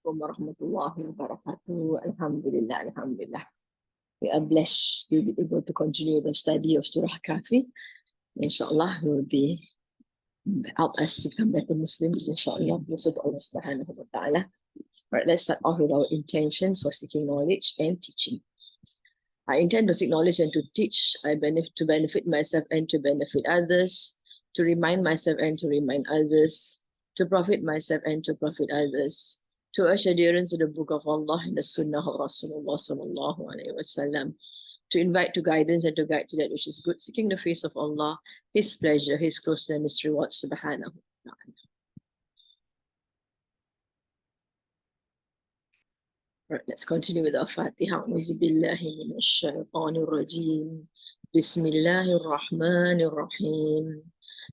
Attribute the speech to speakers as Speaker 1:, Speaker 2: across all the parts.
Speaker 1: Assalamualaikum warahmatullahi wabarakatuh. Alhamdulillah, Alhamdulillah. We are blessed to be able to continue the study of Surah Kahfi. Inshallah, we will be help us to become better Muslims. Inshallah, blessed Allah subhanahu wa ta'ala. Right, let's start off with our intentions for seeking knowledge and teaching. I intend to seek knowledge and to teach. I benefit myself and to benefit others, to remind myself and to remind others, to profit myself and to profit others, to urge adherence to the book of Allah and the Sunnah of Rasulullah sallallahu alaihi wasallam, to invite to guidance and to guide to that which is good, seeking the face of Allah, His pleasure, His closeness, and His reward, subhanahu wa ta'ala. Right, let's continue with our Fatiha. A'udhu billahi minash shaitanir rajim. Bismillahir rahmanir rahim.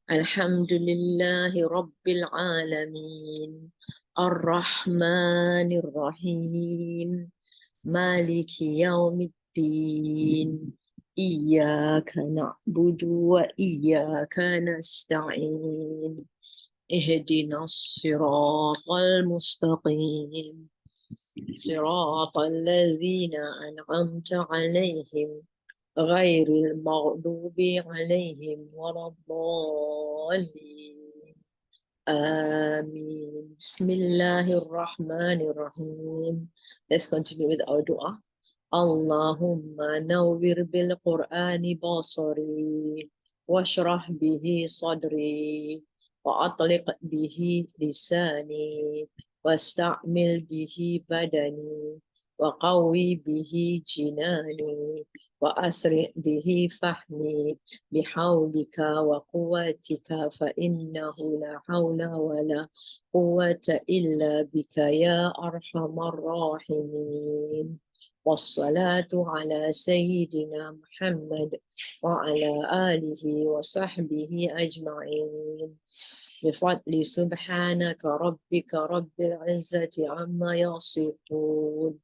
Speaker 1: Alhamdulillahi rabbil alamin. Ar-Rahmanir Rahim. Maliki yawmiddin. Iyyaka na'budu wa iyyaka nasta'in. Ihdinas siratal mustaqim. صراط الذين أنعمت عليهم غير المغضوب عليهم ولا الضالين آمين بسم الله الرحمن الرحيم. Let's continue with our dua. اللهم نور بالقرآن بصري واشرح به صدري وأطلق به لساني واستعمل به بدني وقوي به جناني وأسرع به فهمي بحولك وقوتك فإنه لا حول ولا قوة إلا بك يا أرحم الراحمين. والصلاة على سيدنا محمد وعلى آله وصحبه أجمعين. بفضل سبحانك ربك رب العزة عما يصفون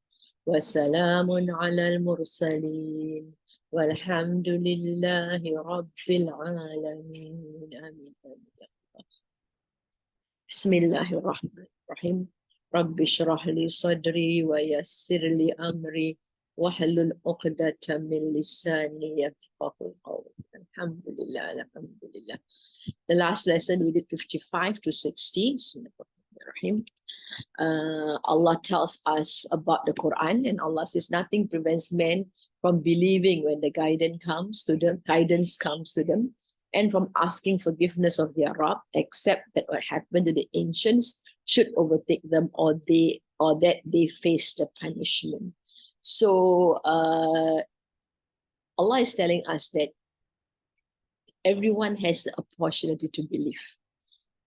Speaker 1: وسلام على المرسلين والحمد لله رب العالمين. آمين. بسم الله الرحمن الرحيم. رب اشرح لي صدري ويسر لي أمري واحلل عقدة من لساني يفقهوا قولي. الحمد لله الحمد لله. The last lesson we did 55 to 60. Allah tells us about the Quran, and Allah says nothing prevents men from believing when the guidance comes to them, and from asking forgiveness of their Rabb, except that what happened to the ancients should overtake them, or that they face the punishment. So Allah is telling us that everyone has the opportunity to believe.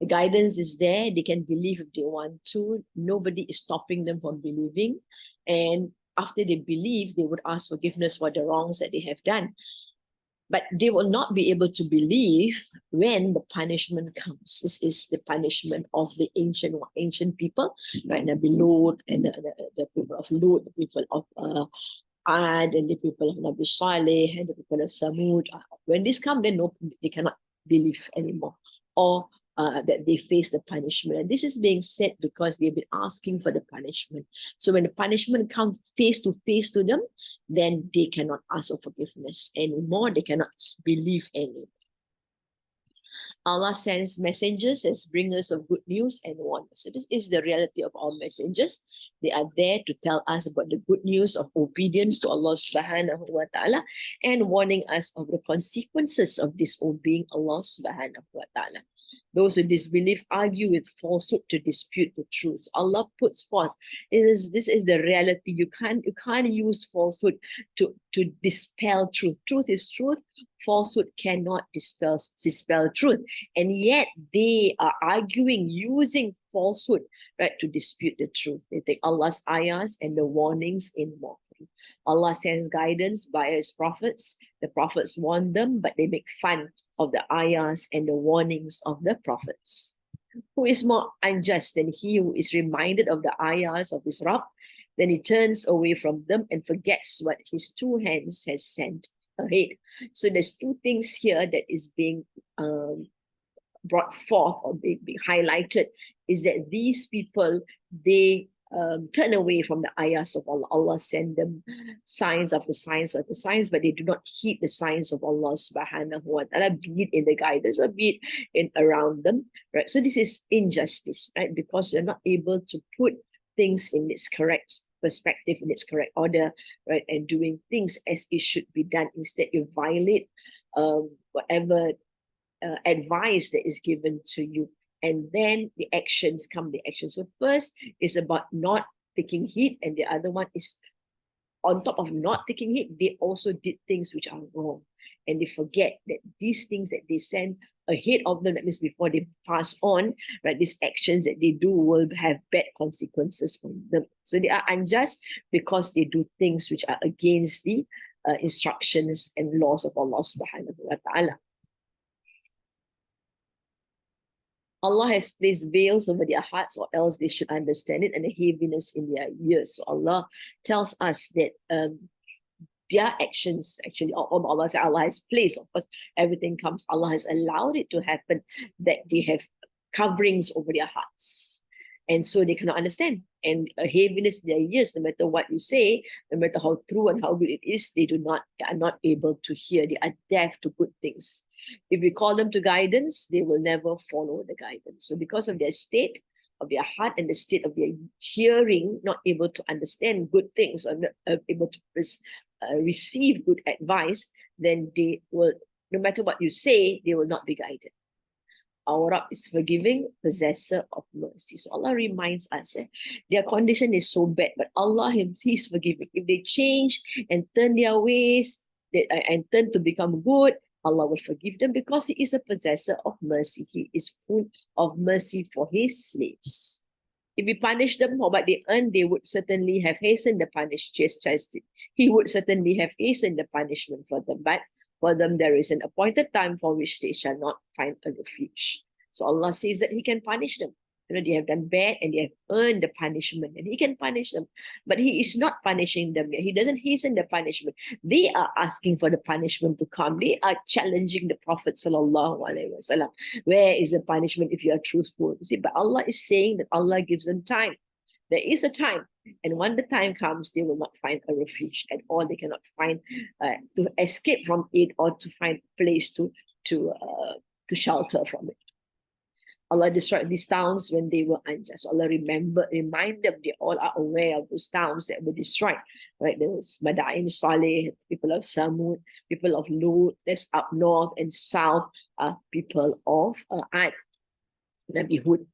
Speaker 1: The guidance is there. They can believe if they want to. Nobody is stopping them from believing. And after they believe, they would ask forgiveness for the wrongs that they have done. But they will not be able to believe when the punishment comes. This is the punishment of the ancient people, right? Nabi Lut and the people of Lut, the people of Ad, and the people of Nabi Saleh, and the people of Samud. When this comes, then no, they cannot believe anymore, or that they face the punishment. And this is being said because they've been asking for the punishment. So when the punishment comes face to face to them, then they cannot ask for forgiveness anymore. They cannot believe anymore. Allah sends messengers as bringers of good news and warners. So this is the reality of all messengers. They are there to tell us about the good news of obedience to Allah subhanahu wa ta'ala and warning us of the consequences of disobeying Allah subhanahu wa ta'ala. Those who disbelieve argue with falsehood to dispute the truth. Allah puts forth. This is the reality. You can't use falsehood to dispel truth. Truth is truth. Falsehood cannot dispel truth. And yet they are arguing using falsehood, right, to dispute the truth. They take Allah's ayahs and the warnings in mockery. Allah sends guidance via His prophets. The prophets warn them, but they make fun of the ayahs and the warnings of the prophets. Who is more unjust than he who is reminded of the ayahs of his Rabb? Then he turns away from them and forgets what his two hands has sent ahead. So there's two things here that is being brought forth or being highlighted, is that these people, they turn away from the ayahs of Allah. Allah send them signs of the signs of the signs, but they do not heed the signs of Allah subhanahu wa ta'ala, be it in the guidance or be it in around them, right? So this is injustice, right? Because they're not able to put things in its correct perspective, in its correct order, right? And doing things as it should be done. Instead, you violate whatever advice that is given to you. And then the actions come, the actions. So first is about not taking heed, and the other one is on top of not taking heed, they also did things which are wrong. And they forget that these things that they send ahead of them, that means before they pass on, right, these actions that they do will have bad consequences for them. So they are unjust because they do things which are against the instructions and laws of Allah subhanahu wa ta'ala. Allah has placed veils over their hearts, or else they should understand it, and a heaviness in their ears. So Allah tells us that their actions actually, Allah has placed, of course, everything comes, Allah has allowed it to happen, that they have coverings over their hearts. And so they cannot understand. And a heaviness in their ears, no matter what you say, no matter how true and how good it is, they are not able to hear. They are deaf to good things. If we call them to guidance, they will never follow the guidance. So because of their state of their heart and the state of their hearing, not able to understand good things, or not able to receive good advice, then they will, no matter what you say, they will not be guided. Our Rabb is forgiving, possessor of mercy. So Allah reminds us, their condition is so bad, but Allah He is forgiving. If they change and turn their ways and turn to become good, Allah will forgive them because He is a possessor of mercy. He is full of mercy for His slaves. If we punish them for what they earn, they would certainly have hastened the punishment. He would certainly have hastened the punishment for them. But for them, there is an appointed time for which they shall not find a refuge. So Allah says that He can punish them. They have done bad and they have earned the punishment, and He can punish them. But He is not punishing them yet. He doesn't hasten the punishment. They are asking for the punishment to come. They are challenging the Prophet sallallahu alaihi wasallam. Where is the punishment if you are truthful? You see, but Allah is saying that Allah gives them time. There is a time, and when the time comes, they will not find a refuge at all. They cannot find to escape from it or to find a place to shelter from it. Allah destroyed these towns when they were unjust. Allah remind them, they all are aware of those towns that were destroyed. Right? There was Madain Saleh, people of Samud, people of Lut, that's up north and south, people of Ad, Nabi Hud.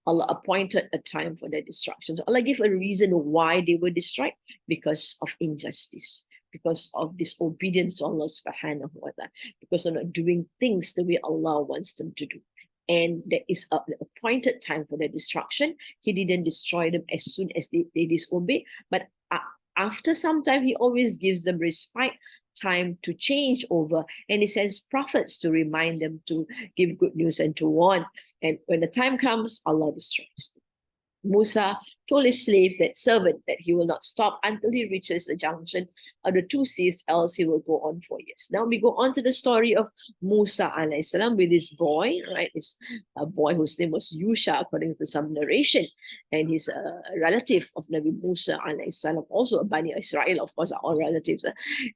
Speaker 1: Allah appointed a time for their destruction. So Allah gave a reason why they were destroyed, because of injustice, because of disobedience to Allah subhanahu wa ta'ala, because of not doing things the way Allah wants them to do. And there is an appointed time for their destruction. He didn't destroy them as soon as they disobey, but after some time, He always gives them respite, time to change over, and He sends prophets to remind them, to give good news and to warn. And when the time comes, Allah destroys them. Musa told his servant, that he will not stop until he reaches the junction of the two seas, else he will go on for years. Now we go on to the story of Musa alayhi salam with this boy, right? This a boy whose name was Yusha, according to some narration, and he's a relative of Nabi Musa alayhi salam, also a Bani Israel, of course, are all relatives.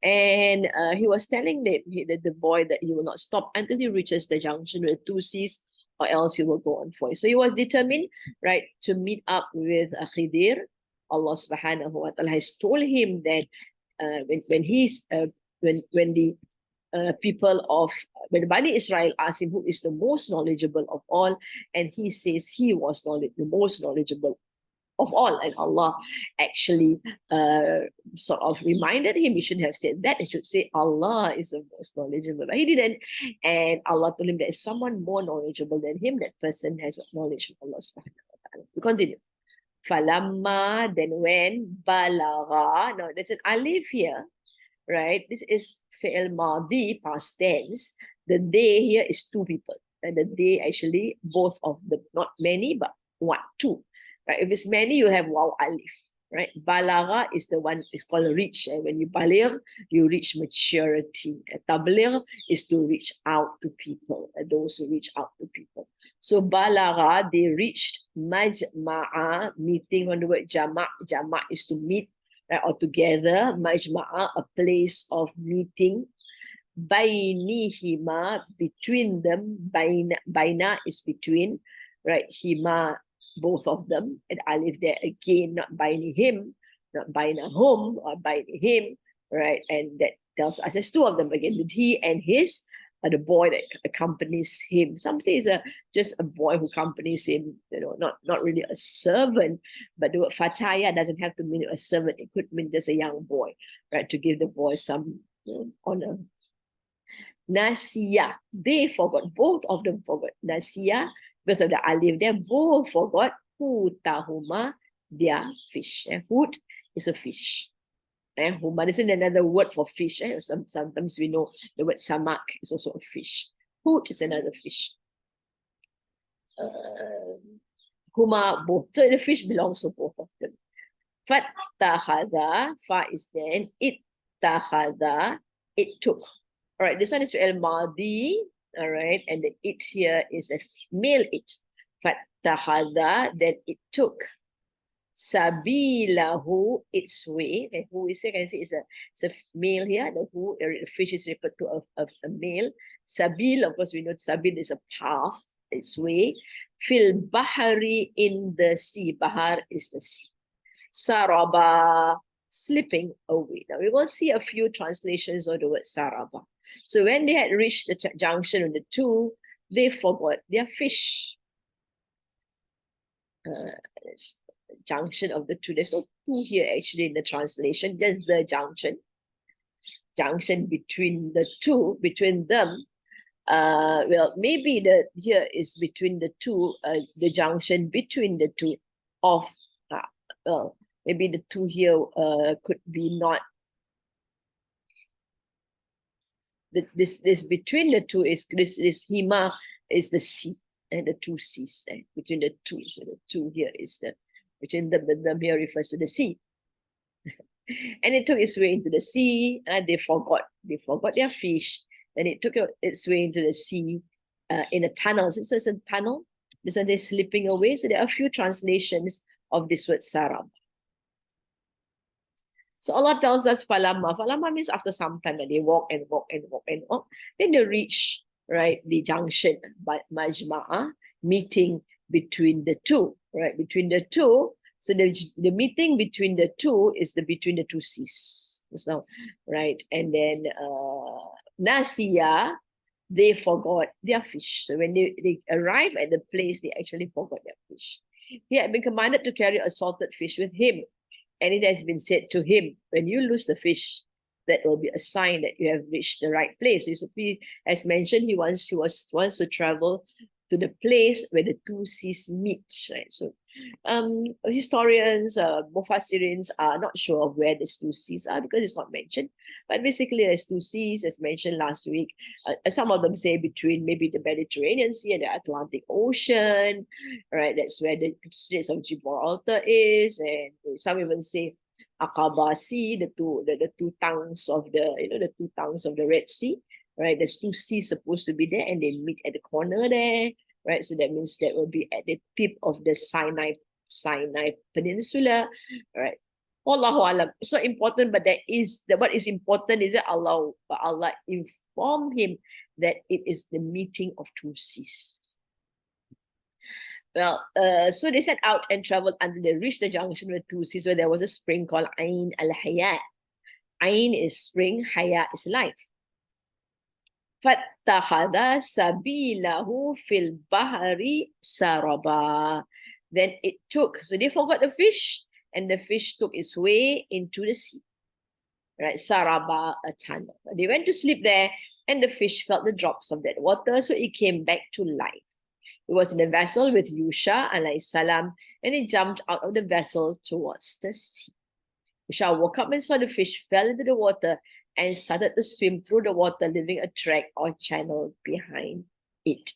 Speaker 1: And he was telling the boy that he will not stop until he reaches the junction with the two seas, or else he will go on for it. So he was determined, right, to meet up with Khidir. Allah subhanahu wa ta'ala has told him that when the people of, when the Bani Israel asked him who is the most knowledgeable of all, and he says he was the most knowledgeable of all, and Allah actually sort of reminded him he shouldn't have said that. He should say Allah is the most knowledgeable, but he didn't. And Allah told him there is someone more knowledgeable than him. That person has knowledge of Allah subhanahu wa ta'ala. We continue. Falamma, then when, balagha. Now there's an alif here, right? This is fi'il madi, past tense. The they here is two people, and the they actually both of them, not many but one, two. Right? If it's many, you have waw alif, right? Balagha is the one, it's called reach. And when you baligh, you reach maturity. Tabligh is to reach out to people, those who reach out to people. So balagha, they reached majma'a, meeting. On the word jama', jama' is to meet, right, or together. Majma'a, a place of meeting. Bainihima, between them. Baina is between, right? Hima, both of them. And alif there again, not bainihim, not bainahum or bainihim, right? And that tells us there's two of them again, that he and his, the boy that accompanies him. Some say it's just a boy who accompanies him, not really a servant, but the word fataya doesn't have to mean a servant. It could mean just a young boy, right? To give the boy some honor. Nasiya, they forgot, both of them forgot. Nasiya, because of the alif, they both forgot hutahuma, their fish. Hut is a fish. Huma is another word for fish. Sometimes we know the word samak is also a fish. Hut is another fish. Huma, both. So the fish belongs to both of them. Fattahada, fa is then, ittahada, it took. All right, this one is fi'il madi, all right, and the it here is a male it. Fattahada, then it took. Sabilahu, its way. And who is here? Can see it's a male here. The fish is referred to a male. Sabil, of course, we know sabil is a path, its way. Fil bahari, in the sea. Bahar is the sea. Saraba, slipping away. Now we will see a few translations of the word saraba. So when they had reached the junction of the two, they forgot their fish. Junction of the two. There's no two here actually in the translation, just the junction. Junction between the two, between them. Well, maybe the here is between the two, the junction between the two of, well, maybe the two here could be not. This between the two is this hima is the sea and the two seas between the two. So the two here is the between them here refers to the sea. And it took its way into the sea, and they forgot their fish, and it took its way into the sea in a tunnel. So it's a tunnel. This one they're slipping away. So there are a few translations of this word sarab. So Allah tells us falama. Falama means after some time that they walk and walk and walk and walk. Then they reach, right, the junction, majma'a, meeting between the two, right? Between the two. So the meeting between the two is between the two seas. So, right. And then Nasiya, they forgot their fish. So when they arrive at the place, they actually forgot their fish. He had been commanded to carry a salted fish with him. And it has been said to him, when you lose the fish, that will be a sign that you have reached the right place. So as mentioned, he wants to travel to the place where the two seas meet. Right? So historians, Mufassirins are not sure of where these two seas are because it's not mentioned. But basically, there's two seas, as mentioned last week. Some of them say between maybe the Mediterranean Sea and the Atlantic Ocean, right? That's where the Straits of Gibraltar is, and some even say Aqaba Sea, the two tongues of the Red Sea, right? There's two seas supposed to be there, and they meet at the corner there, right? So that means that will be at the tip of the Sinai Peninsula, right? Wallahu alam. It's not important, but what is important is that Allah informed him that it is the meeting of two seas. Well, so they set out and traveled until they reached the junction with two seas, where there was a spring called Ain al-Hayat. Ain is spring, Hayat is life. Fattahada sabilahu fil bahari saraba. Then it took, so they forgot the fish, and the fish took its way into the sea. Right, saraba, a tunnel. They went to sleep there, and the fish felt the drops of that water, so it came back to life. It was in a vessel with Yusha alayhi salam, and it jumped out of the vessel towards the sea. Yusha woke up and saw the fish fell into the water and started to swim through the water, leaving a track or channel behind it.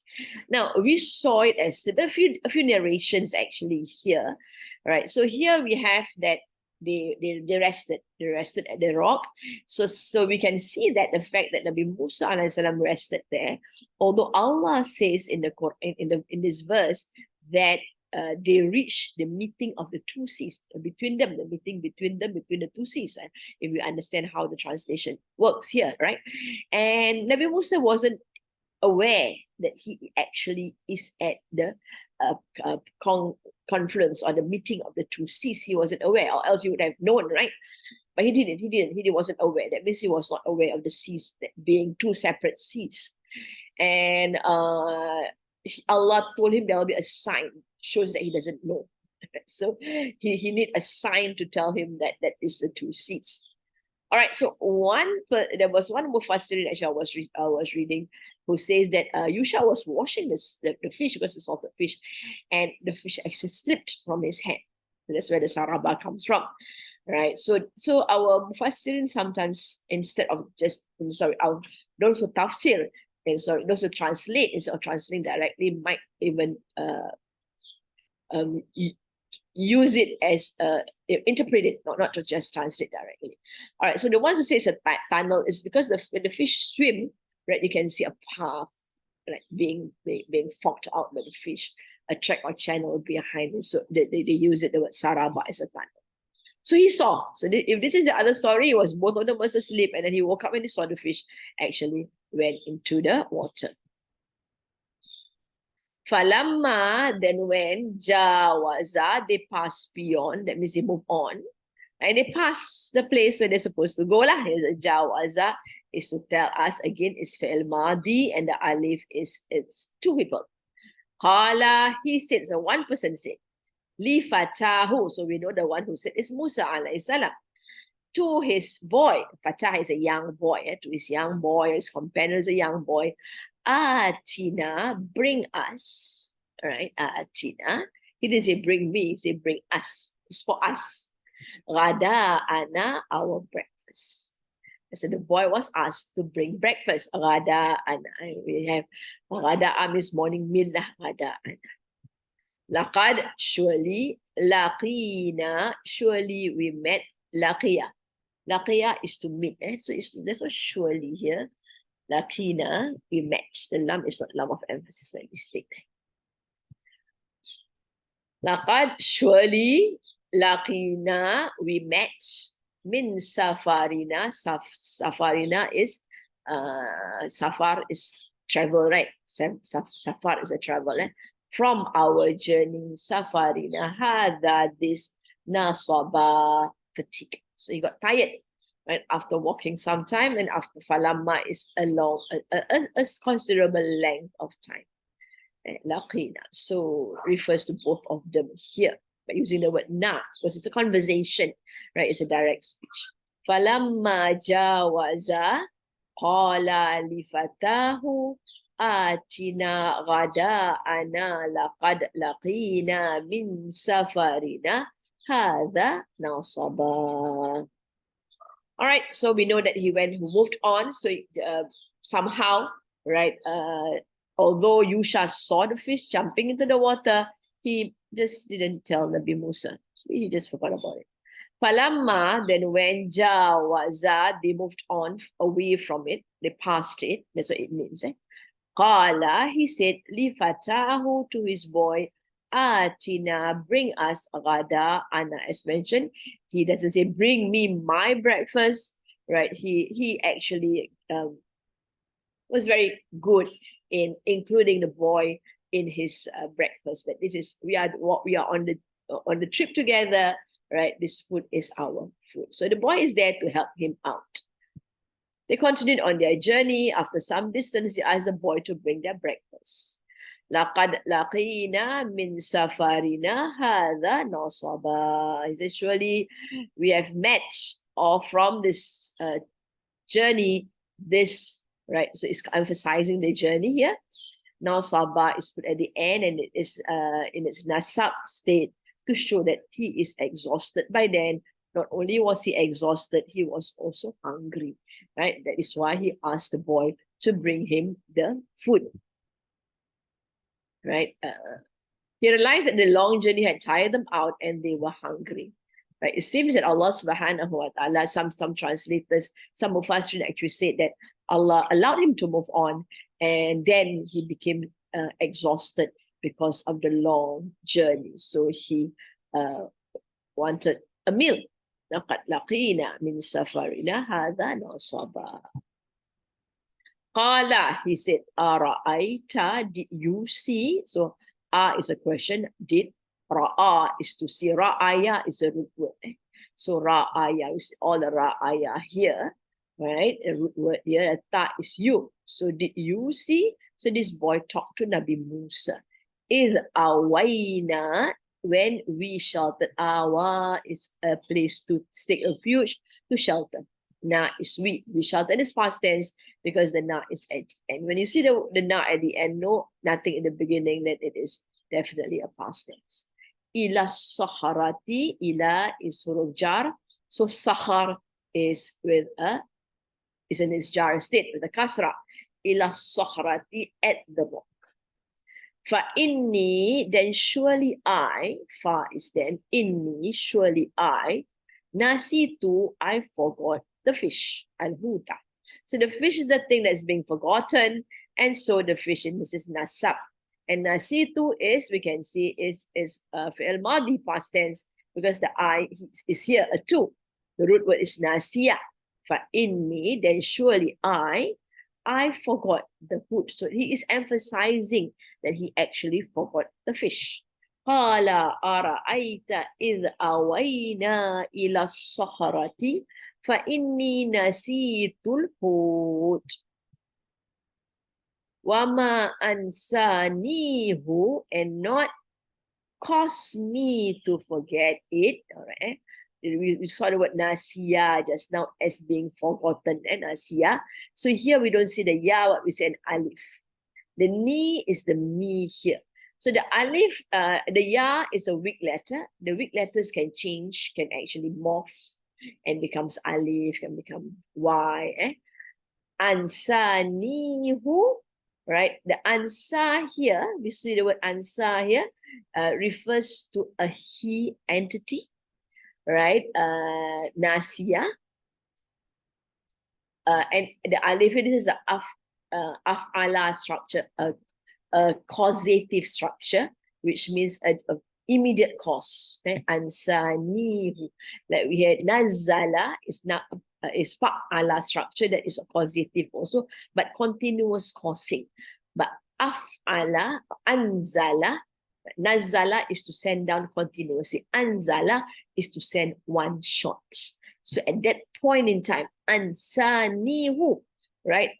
Speaker 1: Now, we saw it as a few narrations actually here, right? So here we have that they rested. They rested at the rock. So we can see that the fact that Nabi Musa alayhi salam rested there, although Allah says in the Quran, in this verse that they reached the meeting of the two seas between them, the meeting between the two seas. If we understand how the translation works here, right? And Nabi Musa wasn't aware that he actually is at the confluence or the meeting of the two seas. He wasn't aware, or else he would have known, right? But he didn't. He wasn't aware. That means he was not aware of the seas being two separate seas. And Allah told him there will be a sign, shows that he doesn't know. So he need a sign to tell him that that is the two seas. All right, so there was one Mufassir actually I was reading who says that Yusha was washing the fish, because it's salted fish, and the fish actually slipped from his hand. So that's where the saraba comes from, right? So our Mufassirin sometimes, instead of just those who tafsir, and so those who translate instead of translating directly might even use it as interpret it, not to just translate directly. All right, so the ones who say it's a tunnel is because when the fish swim, right, you can see a path like being forked out by the fish, a track or channel behind it. So they use it, the word saraba, as a tunnel. So he saw. So if this is the other story, it was both of them was asleep, and then he woke up and he saw the fish actually went into the water. Falamma, then when jawaza, they pass beyond, that means they move on. And they pass the place where they're supposed to go. Jawaza is to tell us again, it's fi'il madi, and the alif it's two people. Qala, he said, so one person said, li fatahu, so we know the one who said is Musa alayhi salam, to his boy. Fatah is a young boy, to his young boy, his companion is a young boy. Atina, bring us. All right, Atina. He didn't say bring me, he said bring us. It's for us. Rada ana, our breakfast. So the boy was asked to bring breakfast. Rada ana. We have Rada means morning meal lah. Rada ana. Laqad, surely, laqina, surely we met. Laqiya. Laqiya is to meet. So there's no surely here. Laqina, we met. The lam is not lam of emphasis, like mistake. Laqad, surely, laqina, we met. Min safarina. Safarina is safar is travel, right? Safar is a travel. From our journey, safarina, hada, this nasaba, fatigue. So he got tired, right, after walking some time, and after falamma is a considerable length of time. Laqina, so refers to both of them here, but using the word na, because it's a conversation, right? It's a direct speech. Falamma jawaza, qala li fatahu, atina ghada'ana laqad laqina min safarina hadha nasaba. All right, so we know that he moved on. So somehow, right, although Yusha saw the fish jumping into the water, he just didn't tell Nabi Musa. He just forgot about it. Falamma, then when jawaza, they moved on away from it. They passed it. That's what it means. Qala, he said, li fatahu, to his boy, atina, bring us ghada ana, as mentioned. He doesn't say bring me my breakfast, right? He actually was very good in including the boy in his breakfast. That this is we are on the trip together, right? This food is our food. So the boy is there to help him out. They continued on their journey. After some distance, they asked the boy to bring their breakfast. Laqad laqina min safarina hadha nasaba. Essentially, we have met, or from this journey, this, right? So it's emphasizing the journey here. Nasaba is put at the end, and it is in its nasab state to show that he is exhausted by then. Not only was he exhausted, he was also hungry, right? That is why he asked the boy to bring him the food, right? He realized that the long journey had tired them out and they were hungry. Right? It seems that Allah subhanahu wa ta'ala, some translators, some of us actually said that Allah allowed him to move on, and then he became exhausted because of the long journey. So he wanted a meal. لقد لقينا من سفرنا هذا نصبا. Qala, he said, Ara'aita, did you see? So, is a question. Did? Ra'a is to see. Ra'aya is a root word. So, Ra'aya, all the Ra'aya here, right? A root word here. Ta is you. So, did you see? So, this boy talked to Nabi Musa. Is awayna, when we sheltered. Awa is a place to take refuge, to shelter. Na is we. We sheltered is past tense, because the na is at the end. When you see the na at the end, no, nothing in the beginning, then it is definitely a past tense. Ila saharati, ila is huruf jar. So sahar is with is in its jar state with a kasra. Ila saharati, at the rock. Fa inni, then surely I, fa is then, inni, surely I, nasitu, I forgot the fish, al-huta. So the fish is the thing that's being forgotten, and so the fish in this is nasab. And nasitu is, we can see, is fi'il madi, past tense, because the I is here, a two. The root word is nasiya. Fa inni, then surely I forgot the food. So he is emphasizing that he actually forgot the fish. قال أرأيت إذ أوينا إلى الصخرة فإني نسيت الحوت وما أنسانيه, and not cause me to forget it. All right. We saw the word nasiya just now as being forgotten, and nasiya. So here we don't see the ya, what we say an alif. The ni is the mi here. So the alif, the ya is a weak letter. The weak letters can change, can actually morph and becomes alif, can become y. Ansanihu, right? The ansa here, we see the word ansa here, refers to a he entity, right? Nasiya. And the alif, it is the af'ala structure, a causative structure, which means an immediate cause. Ansanihu, like we had nazala is not is fa'ala structure, that is a causative also, but continuous causing. But af'ala, anzala, nazala is to send down continuously. Anzala is to send one shot. So at that point in time, ansanihu, right?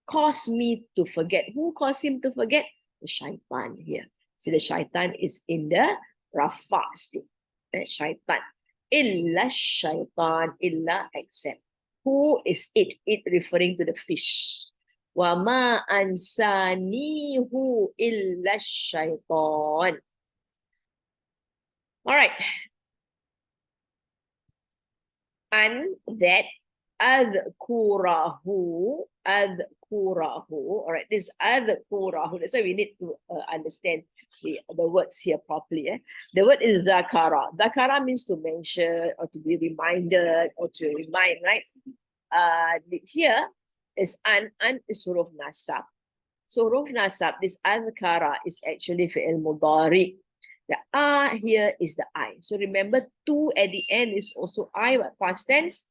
Speaker 1: Caused me to forget. Who caused him to forget? The shaitan here. See, the shaitan is in the rafa state. Shaitan. Illa shaitan, illa except. Who is it? It referring to the fish. Wama ansanihu illa shaitan. All right. And that adhkurahu, all right, this adhkurahu, that's why we need to understand the words here properly. The word is zakara. Zakara means to mention or to be reminded or to remind, right? Here is an is huruf nasab. So huruf nasab, this adhkara is actually fi'il mudari. The here is the I. So remember, tu at the end is also I, but past tense.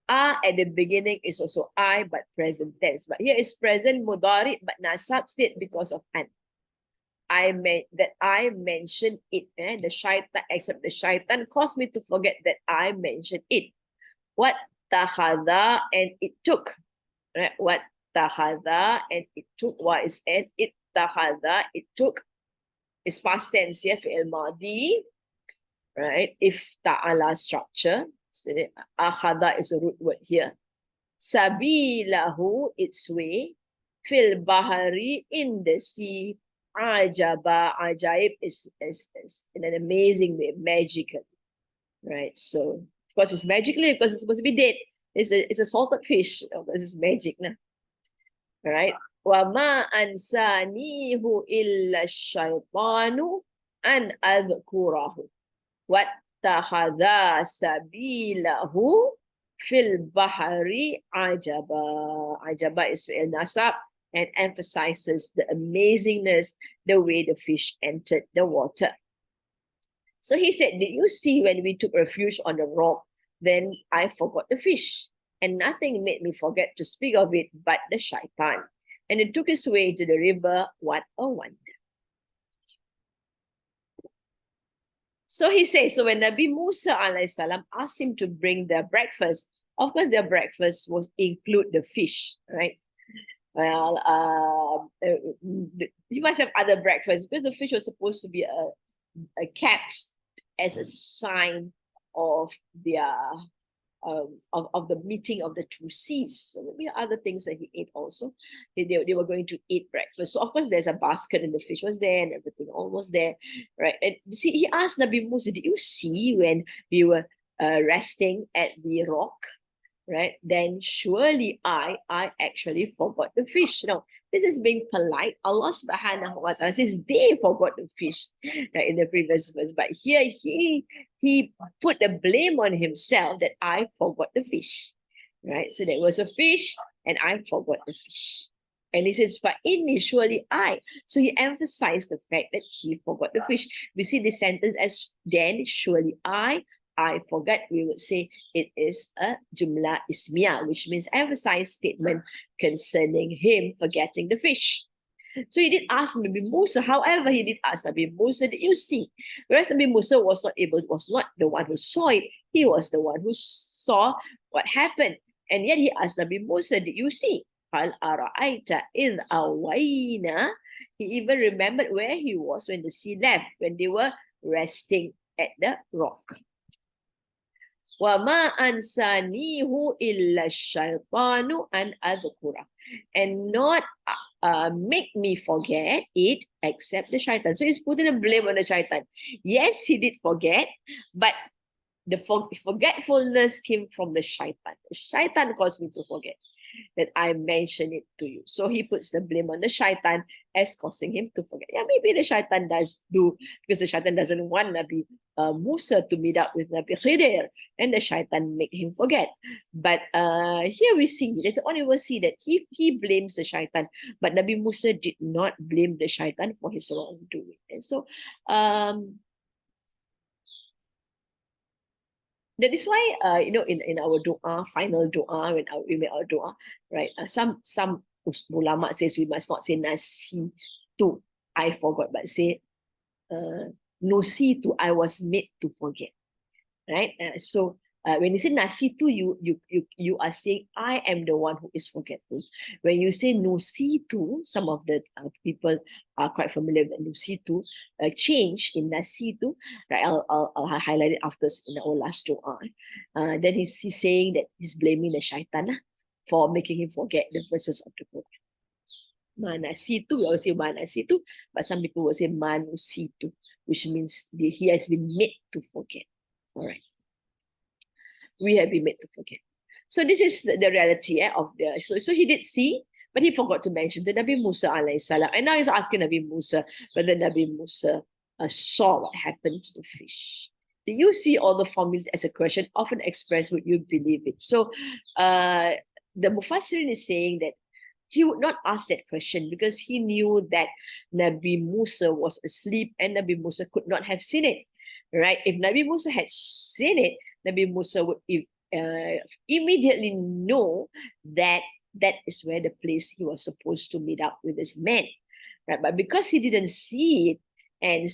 Speaker 1: At the beginning is also I, but present tense. But here is present mudari, but nasab state because of an. I mentioned it. The shaitan, except the shaitan caused me to forget that I mentioned it. What tahada, and it took. Right? What tahada, and it took. What is it? It tahada, it took. It's past tense here, fi'il madi. Right? If ta'ala structure. Akhada is a root word here. Sabilahu, its way. Fil bahari, in the sea. Ajaba, ajaib is in an amazing way, magical. Right? So, of course, it's magically because it's supposed to be dead. It's a salted fish. This is magic. Nah? Right? Wama ansanihu illa shaitanu an adhkurahu. What wattahadha sabilahu fil bahari ajaba. Ajaba is fi'il nasab and emphasizes the amazingness, the way the fish entered the water. So he said, did you see when we took refuge on the rock? Then I forgot the fish, and nothing made me forget to speak of it but the shaitan. And it took his way to the river. What a wonder. So he says, so when Nabi Musa alayhi salam asked him to bring their breakfast, of course their breakfast was include the fish, right? Well, he must have other breakfasts because the fish was supposed to be kept as a sign of their of the meeting of the two seas. So maybe other things that he ate also. They were going to eat breakfast. So of course there's a basket and the fish was there and everything almost there, right? And see, he asked Nabi Musa, did you see when we were resting at the rock? Right, then surely I actually forgot the fish. Now, this is being polite. Allah subhanahu wa ta'ala says they forgot the fish, right, in the previous verse. But here he put the blame on himself that I forgot the fish. Right? So there was a fish and I forgot the fish. And he says, فَإِنِّي surely I. So he emphasized the fact that he forgot the fish. We see this sentence as then surely I forgot, we would say it is a jumla ismiyah, which means emphasized statement concerning him forgetting the fish. So he did ask Nabi Musa, however, he did ask Nabi Musa, did you see? Whereas Nabi Musa was not the one who saw it, he was the one who saw what happened. And yet he asked Nabi Musa, did you see? Hal ara'aita idh awayna. He even remembered where he was when the sea left, when they were resting at the rock. وَمَا أَنْسَانِيهُ إِلَّا الشَّيْطَانُ أَنْ أَذْكُرَهُ. And not make me forget it except the shaitan. So he's putting the blame on the shaitan. Yes, he did forget, but the forgetfulness came from the shaitan. The shaitan caused me to forget that I mentioned it to you. So he puts the blame on the shaitan as causing him to forget. Yeah, maybe the shaitan does do, because the shaitan doesn't want Nabi Musa to meet up with Nabi Khidir, and the shaitan make him forget. But here we see, later on you will see that he blames the shaitan, but Nabi Musa did not blame the shaitan for his wrongdoing. And so that is why, in our dua, final dua, when we make our dua, right? Some ulama says we must not say nasi tu, I forgot, but say nusi tu, I was made to forget, right? So when you say nasi tu, you are saying I am the one who is forgetful. When you say nusi tu, some of the people are quite familiar with nusi tu. Change in nasi tu, right? I'll highlight it after in our last dua. Then he's saying that he's blaming the shaitan for making him forget the verses of the Quran. Manasitu, we always say manasitu, but some people will say manusitu, which means he has been made to forget. All right. We have been made to forget. So this is the reality of the. So he did see, but he forgot to mention the Nabi Musa alayhi salam. And now he's asking Nabi Musa whether Nabi Musa saw what happened to the fish. Do you see all the formulas as a question often expressed? Would you believe it? So the Mufassirin is saying that he would not ask that question because he knew that Nabi Musa was asleep and Nabi Musa could not have seen it. Right? If Nabi Musa had seen it, Nabi Musa would immediately know that that is where the place he was supposed to meet up with his men. Right? But because he didn't see it, and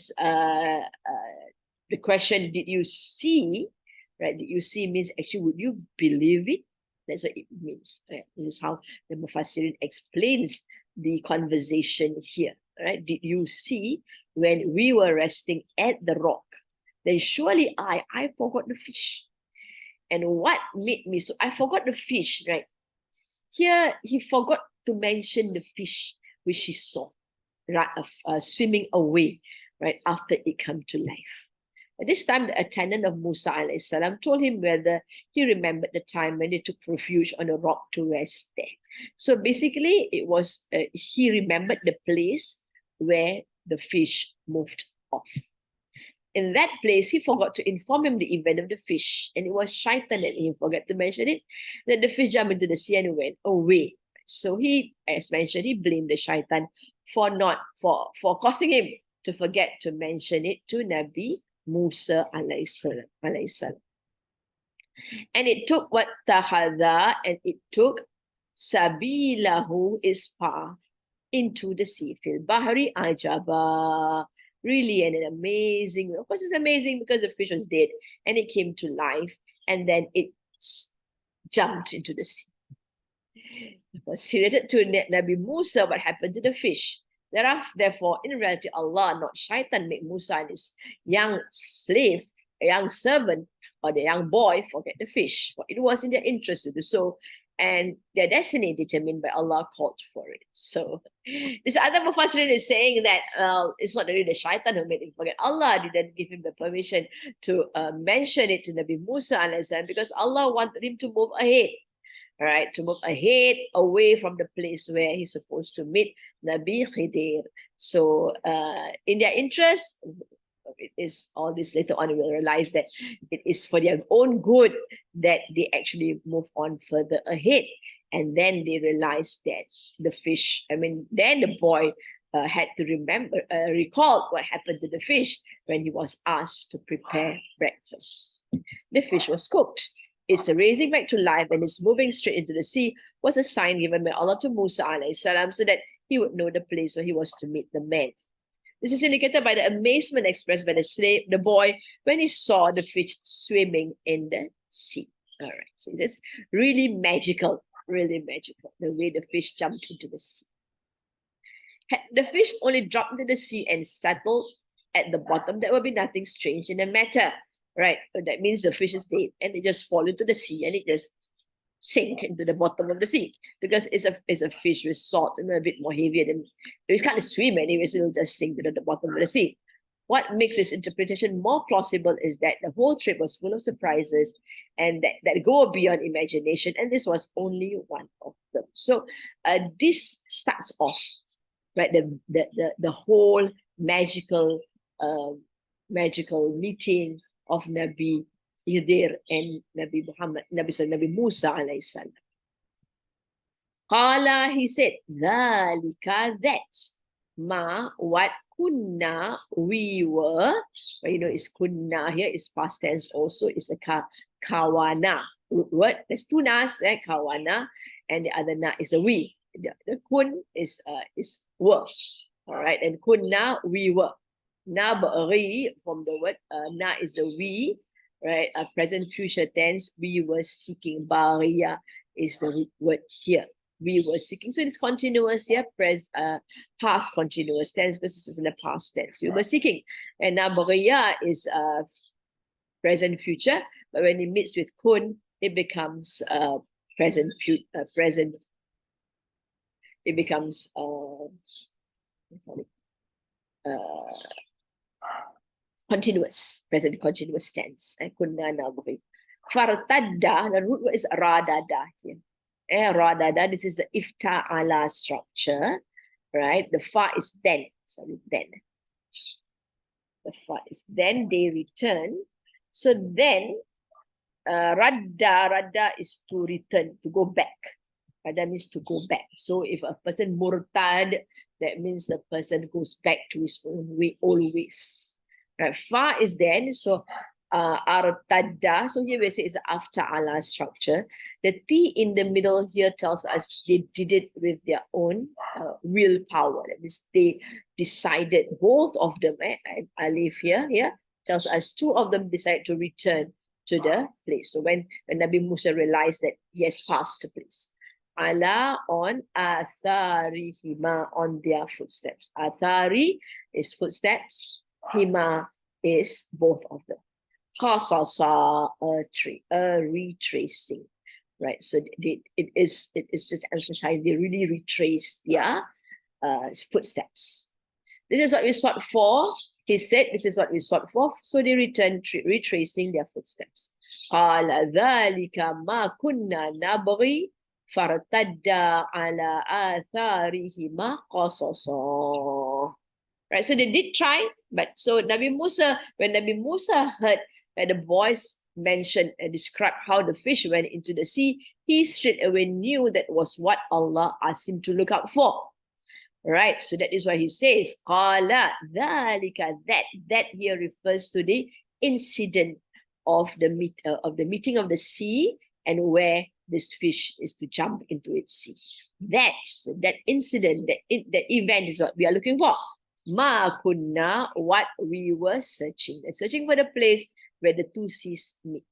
Speaker 1: the question, did you see? Right? Did you see means actually, would you believe it? That's what it means. Right? This is how the Mufassirin explains the conversation here. Right? Did you see when we were resting at the rock? Then surely I forgot the fish. And what made me, so I forgot the fish, right? Here, he forgot to mention the fish which he saw, right, swimming away, right, after it came to life. At this time, the attendant of Musa alayhi salam told him whether he remembered the time when they took refuge on a rock to rest there. So basically, it was, he remembered the place where the fish moved off. in that place, he forgot to inform him the event of the fish. And it was shaitan, and he forgot to mention it. Then the fish jumped into the sea and went away. So he, as mentioned, he blamed the shaitan for causing him to forget to mention it to Nabi Musa alayhi salam. And it took what tahadha, and it took sabilahu, his path, into the sea. Fil bahri ajaba. Really an amazing, of course it's amazing because the fish was dead and it came to life, and then it jumped into the sea. Because he related to Nabi Musa what happened to the fish. Therefore, in reality, Allah, not shaitan, made Musa and his young slave, a young servant, or the young boy forget the fish. But it was in their interest to do so, and their destiny determined by Allah called for it. So this other Mufassirin is saying that it's not really the shaitan who made him forget. Allah didn't give him the permission to mention it to Nabi Musa because Allah wanted him to move ahead. All right, to move ahead away from the place where he's supposed to meet Nabi Khidir. So in their interest, it is all this later on, we will realize that it is for their own good that they actually move on further ahead. And then they realize that the fish, then the boy had to recall what happened to the fish when he was asked to prepare breakfast. The fish was cooked. Its raising back to life and its moving straight into the sea was a sign given by Allah to Musa alayhi salam so that he would know the place where he was to meet the man. This is indicated by the amazement expressed by the boy when he saw the fish swimming in the sea. All right, so it's really magical, the way the fish jumped into the sea. Had the fish only dropped into the sea and settled at the bottom, there would be nothing strange in the matter, right? That means the fish is dead and it just fall into the sea and it just sink into the bottom of the sea because it's a fish with salt and a bit more heavier than it can't swim anyway, so it'll just sink to the bottom of the sea. What makes this interpretation more plausible is that the whole trip was full of surprises and that go beyond imagination, and this was only one of them. So this starts off, right? The whole magical meeting of Nabi Khidir and Nabi Musa alayhi salam. Qala, he said, dhalika, that, ma, what, kunna, we were, but it's kunna here, is past tense also, it's a kawana word. There's two nas, kawana, and the other na is a we. The kun is were, all right, and kunna, we were. Na ba'ri, from the word, na is the we, right? Present future tense, we were seeking. Bariya is the word here. We were seeking. So it's continuous here, past continuous tense, but this is in the past tense. We were seeking. And now bariya is present future, but when it meets with kun, it becomes present. It becomes continuous, present continuous tense. Kunna nabghi. Fartadda, the root word is radada here. Radada, this is the ifta'ala structure, right? The fa is then. Sorry, then. The fa is then, they return. So then, radda is to return, to go back. Radda means to go back. So if a person murtad, that means the person goes back to his own way always. Right? Fa is then, so artadda, so here we say it's after Allah structure. The T in the middle here tells us they did it with their own willpower. That means they decided, both of them, Alif here tells us two of them decided to return to the place. So when Nabi Musa realized that he has passed the place. Ala, on atharihima, on their footsteps. Athari is footsteps. Hima is both of them. Qasasa, a retracing, right? So it is just emphasizing they really retrace their footsteps. This is what we sought for. He said, this is what we sought for. So they returned, retracing their footsteps. Qala dhalika ma kunna nabghi fartadda ala atharihima qasasa. Right, so they did try, but so Nabi Musa, when Nabi Musa heard that the boys mentioned and described how the fish went into the sea, he straight away knew that was what Allah asked him to look out for. Right, so that is why he says, Qala dhalika, that here refers to the incident of the meeting of the sea and where this fish is to jump into its sea. That incident, that event is what we are looking for. Ma kunna, what we were searching. Searching for the place where the two seas meet.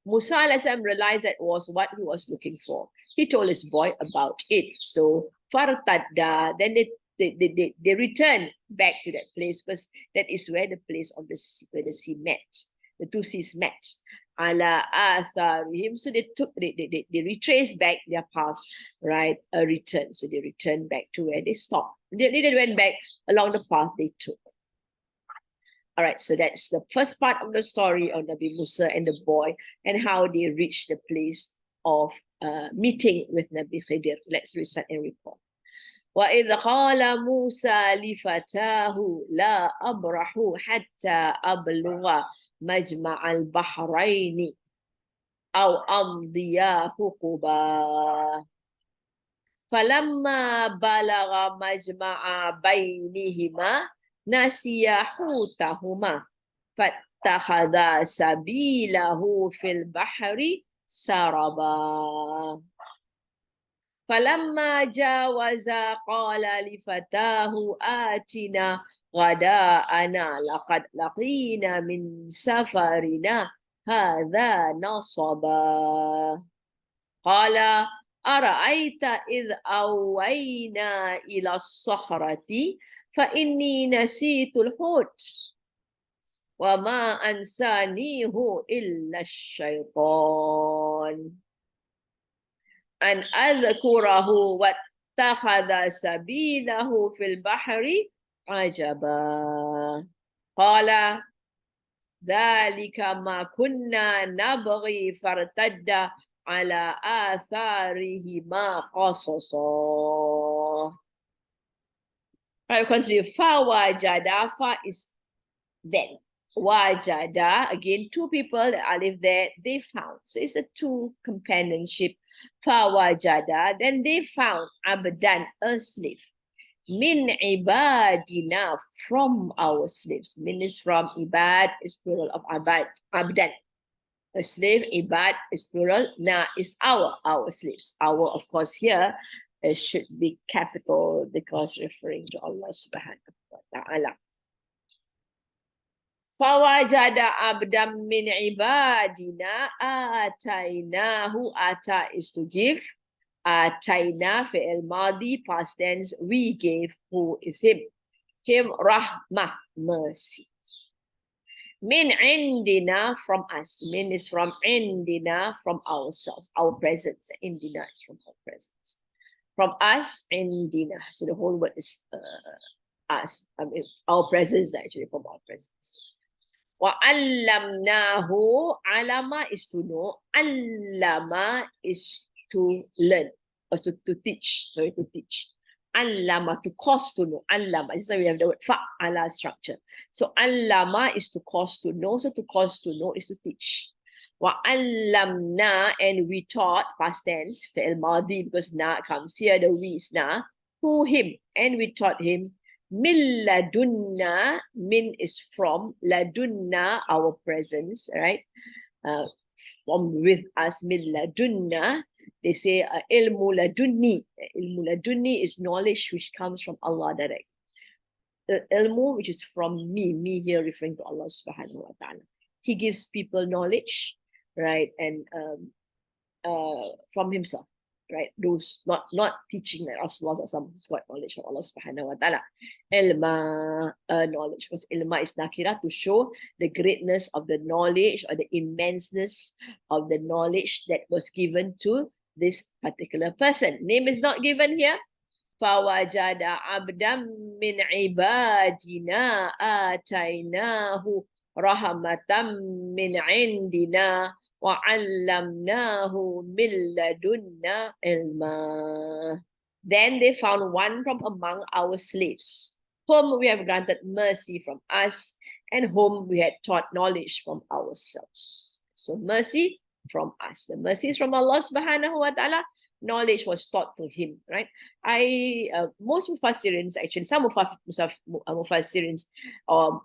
Speaker 1: Musa realized that was what he was looking for. He told his boy about it. So fartadda, then they returned back to that place because that is where the place of the sea, where the sea met, the two seas met. Ala atharihim, so they retraced back their path, right? A return, so they returned back to where they stopped. They went back along the path they took. All right, so that's the first part of the story of Nabi Musa and the boy and how they reached the place of meeting with Nabi Khidir. Let's recite and recall. وَإِذْ قَالَ مُوسَى لِفَتَاهُ لَا أَبْرَحُ حَتَّى أَبْلُغَ مَجْمَعَ الْبَحْرَيْنِ أَوْ أَمْضِيَ حُقُبًا فَلَمَّا بَلَغَ مَجْمَعَ بَيْنِهِمَا نسي حوتهما فاتخذا سبيله في البحر سربا فلما جاوزا قال لفتاه آتنا غداءنا لقد لقينا من سفرنا هذا نصبا قال أرأيت إذ أوينا إلى الصخرة فإني نسيت الحوت وما أنسانيه إلا الشيطان أن أذكره واتخذ سبيله في البحر عجبا قال ذلك ما كنا نبغي فارتد على آثارهما قصصا. I will continue. Fa wajada, fa is then. Wajada, again, two people that are live there, they found. So it's a two companionship. Fa wajada, then they found abdan, a slave. Min ibadina, from our slaves. Min is from ibad, is plural of abad. Abdan, a slave. Ibad is plural. Na is our slaves. Our, of course, here it should be capital because referring to Allah subhanahu wa ta'ala. Fawajada abdam min ibadina atainahu. Ata is to give. Ataina fi'il madi, past tense, we gave. Who is him? Him rahmah, mercy. Min indina, from us. Min is from indina, from ourselves, our presence. Indina is from our presence. From us and Dina. So the whole word is us. I mean, our presence actually from our presence. وَعَلَّمْنَاهُ, alama is to know. Allama is to learn. Or to teach. Sorry, to teach. Allama, to cause to know. Allama. This is why we have the word fa'ala structure. So allama is to cause to know. So to cause to know is to teach. وَعَلَّمْنَا, and we taught, past tense, fi'il madi, because na comes here, the we is na, who him, and we taught him, min ladunna, min is from, ladunna, our presence, right? From with us, min ladunna, they say ilmu ladunni. Ilmu ladunni is knowledge which comes from Allah direct. Ilmu, which is from me here referring to Allah subhanahu wa ta'ala. He gives people knowledge, right, and from himself, right? Those not teaching like Rasulullah or some got knowledge from Allah subhanahu wa ta'ala. Ilma, knowledge, because ilma is nakira, to show the greatness of the knowledge or the immenseness of the knowledge that was given to this particular person. Name is not given here. فَوَجَدَ عَبْدًا مِنْ عِبَادِنَا آتَيْنَاهُ رَحْمَةً مِنْ عِنْدِنَا وَعَلَّمْنَاهُ مِنْ لَدُنَّا عِلْمًا. Then they found one from among our slaves. whom we have granted mercy from us, and whom we had taught knowledge from ourselves. So mercy from us. The mercy is from Allah subhanahu wa ta'ala. Knowledge was taught to him, right? Most Mufassirins, actually, some Mufassirins, or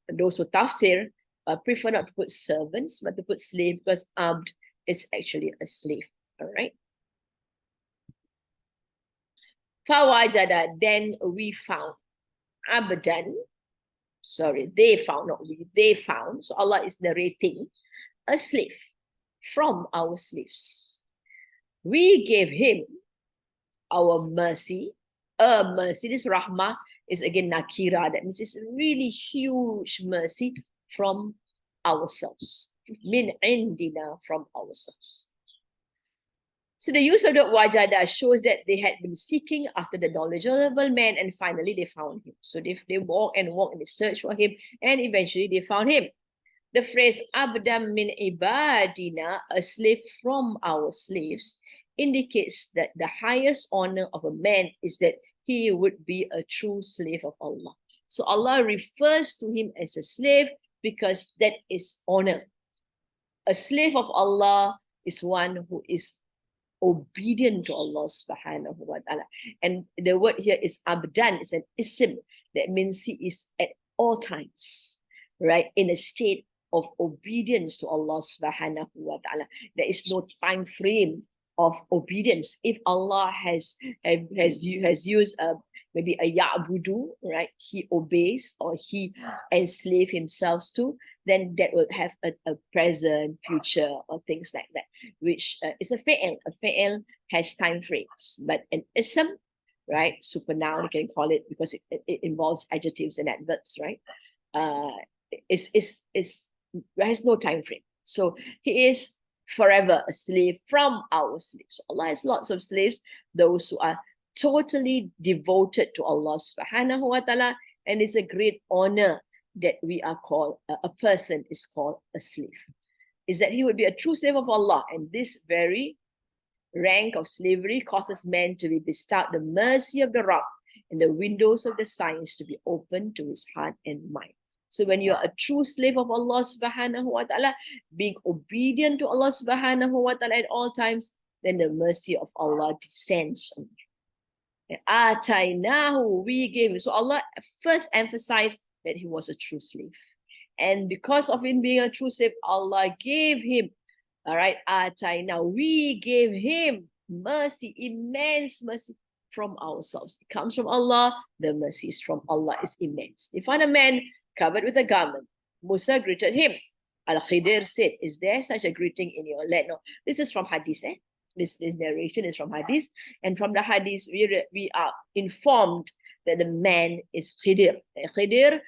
Speaker 1: those who tafsir, prefer not to put servants, but to put slave, because abd is actually a slave, all right? Fawajada, then we found. Abdan, sorry, they found, not we, they found. So Allah is narrating a slave from our slaves. We gave him our mercy. A mercy, this rahmah is again nakira. That means it's a really huge mercy from ourselves. Min indina, from ourselves. So the use of the wajada shows that they had been seeking after the knowledgeable man, and finally they found him. So they walk and walk and they search for him, and eventually they found him. The phrase abdam min ibadina, a slave from our slaves, indicates that the highest honor of a man is that he would be a true slave of Allah. So Allah refers to him as a slave because that is honor. A slave of Allah is one who is obedient to Allah subhanahu wa ta'ala. And the word here is abdan, it's an ism. That means he is at all times, right, in a state of obedience to Allah subhanahu wa ta'ala. There is no time frame of obedience. If Allah has used maybe a ya'budu, right, he obeys or he enslave himself to, then that will have a present, future, or things like that, which is a fi'l. A fi'l has time frames, but an ism, right, supernoun, you can call it, because it involves adjectives and adverbs, right, has no time frame. So he is forever a slave from our slaves. Allah has lots of slaves, those who are totally devoted to Allah subhanahu wa ta'ala, and it's a great honor that we are called, a person is called a slave, is that he would be a true slave of Allah. And this very rank of slavery causes man to be bestowed the mercy of the Rabb and the windows of the signs to be open to his heart and mind. So when you're a true slave of Allah subhanahu wa ta'ala, being obedient to Allah subhanahu wa ta'ala at all times, then the mercy of Allah descends on you. Atainahu, we gave him. So Allah first emphasized that he was a true slave. And because of him being a true slave, Allah gave him, all right, Atainahu, we gave him mercy, immense mercy from ourselves. It comes from Allah, the mercies from Allah is immense. They found a man covered with a garment. Musa greeted him. Al-Khidir said, is there such a greeting in your land? No, this is from Hadith. This narration is from Hadith. And from the Hadith, we are informed that the man is Khidir. Khidir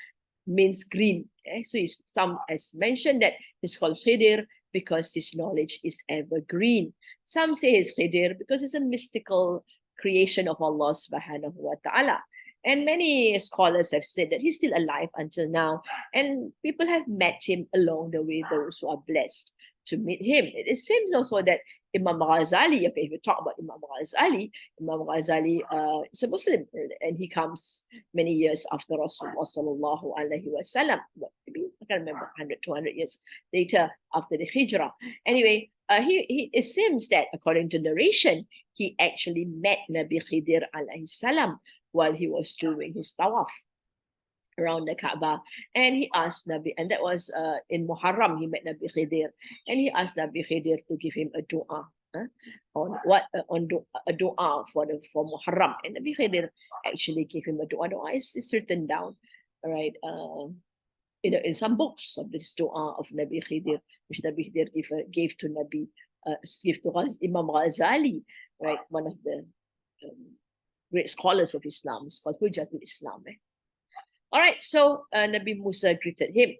Speaker 1: means green. So some has mentioned that he's called Khidir because his knowledge is evergreen. Some say he's Khidir because it's a mystical creation of Allah subhanahu wa ta'ala. And many scholars have said that he's still alive until now. And people have met him along the way, those who are blessed to meet him. It seems also that Imam Ghazali, okay, if you talk about Imam Ghazali is a Muslim, and he comes many years after Rasulullah sallallahu alaihi wasallam. Maybe, I can't remember, 100, 200 years later after the Hijrah. Anyway, it seems that according to narration, he actually met Nabi Khidir alayhi salam while he was doing his tawaf around the Kaaba, and he asked Nabi, and that was in Muharram, he met Nabi Khidir, and he asked Nabi Khidir to give him a dua a dua for Muharram, and Nabi Khidir actually gave him a dua. Dua is written down, right, in some books of this dua of Nabi Khidir, which Nabi Khidir gave to Imam Ghazali, right, one of the great scholars of Islam. It's called Hujjatul Islam. All right, so Nabi Musa greeted him.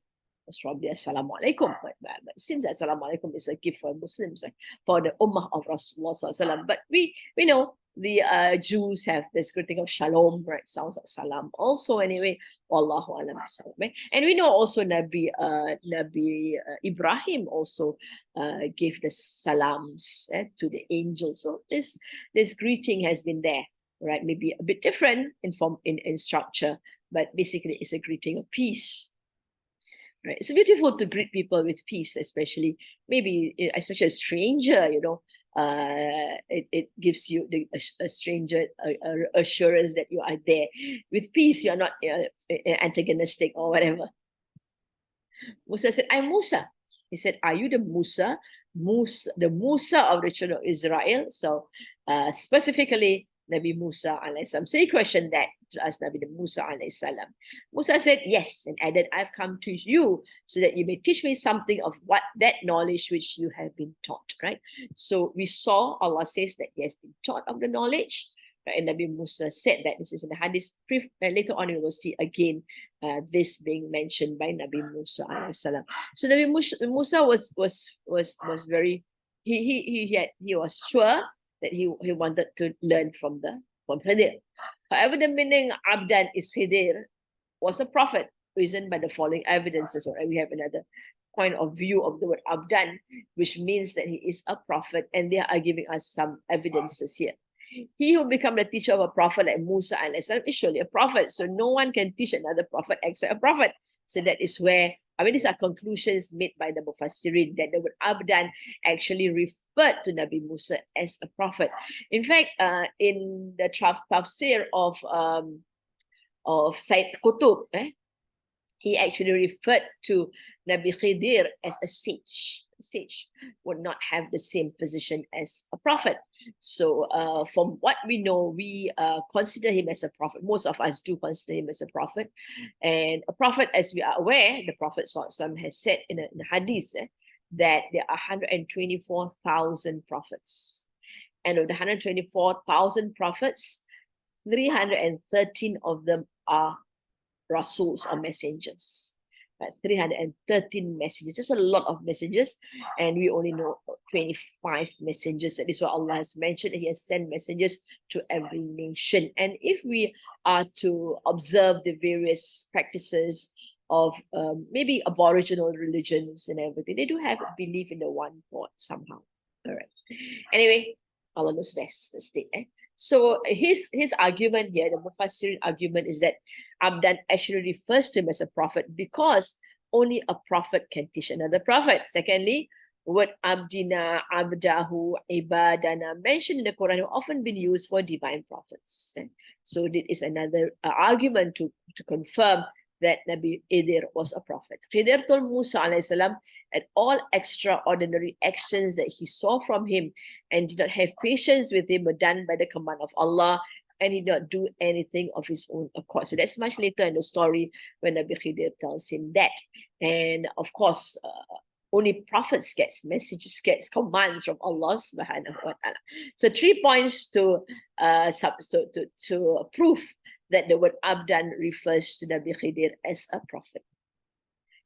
Speaker 1: It's probably Assalamu alaikum, but it seems that Assalamu alaikum is a gift for Muslims, for the Ummah of Rasulullah sallallahu alaihi wasallam. But we know the Jews have this greeting of Shalom, right? Sounds like Salam. Also, anyway, Wallahu alam. And we know also Nabi Ibrahim also gave the salams to the angels. So this greeting has been there, right? Maybe a bit different in form, in structure, but basically it's a greeting of peace. Right? It's beautiful to greet people with peace, especially especially a stranger. It gives you a stranger assurance that you are there with peace. You're not antagonistic or whatever. Musa said, I'm Musa. He said, are you the Musa? The Musa of the children of Israel? So specifically, Nabi Musa alayhi salam. So he questioned that to ask Nabi Musa alayhi salam. Musa said, yes, and added, I've come to you so that you may teach me something of what that knowledge which you have been taught, right? So we saw Allah says that he has been taught of the knowledge. And Nabi Musa said that this is in the hadith. Later on, we will see again this being mentioned by Nabi Musa alayhi salam. So Nabi Musa was very he was sure that he wanted to learn from Khidir. However, the meaning Abdan is Khidir was a prophet, reasoned by the following evidences. Or we have another point of view of the word Abdan, which means that he is a prophet, and they are giving us some evidences here. He who become the teacher of a prophet like Musa is surely a prophet. So no one can teach another prophet except a prophet. So that is where, these are conclusions made by the Mufassirin that the word Abdan actually referred to Nabi Musa as a prophet. In fact, in the tafsir of Said Qutb, he actually referred to Nabi Khidir as a sage. Sage would not have the same position as a prophet. So from what we know, we consider him as a prophet. Most of us do consider him as a prophet. And a prophet, as we are aware, the Prophet ﷺ has said in a hadith that there are 124,000 prophets. And of the 124,000 prophets, 313 of them are Rasuls or messengers. 313 messages. There's a lot of messages, and we only know 25 messengers. That is what Allah has mentioned. He has sent messages to every nation. And if we are to observe the various practices of maybe aboriginal religions and everything, they do have a belief in the one God somehow. All right. Anyway, Allah knows best the state. So his argument here, the Mufassirin argument, is that Abdan actually refers to him as a prophet because only a prophet can teach another prophet. Secondly, word Abdina, Abdahu, Ibadana mentioned in the Quran have often been used for divine prophets. So this is another argument to confirm that Nabi Khidir was a prophet. Khidir told Musa alayhi salam at all extraordinary actions that he saw from him and did not have patience with him were done by the command of Allah, and he did not do anything of his own accord. So that's much later in the story when Nabi Khidir tells him that. And of course, only prophets gets messages, gets commands from Allah subhanahu wa ta'ala. So 3 points to prove that the word Abdan refers to Nabi Khidir as a prophet.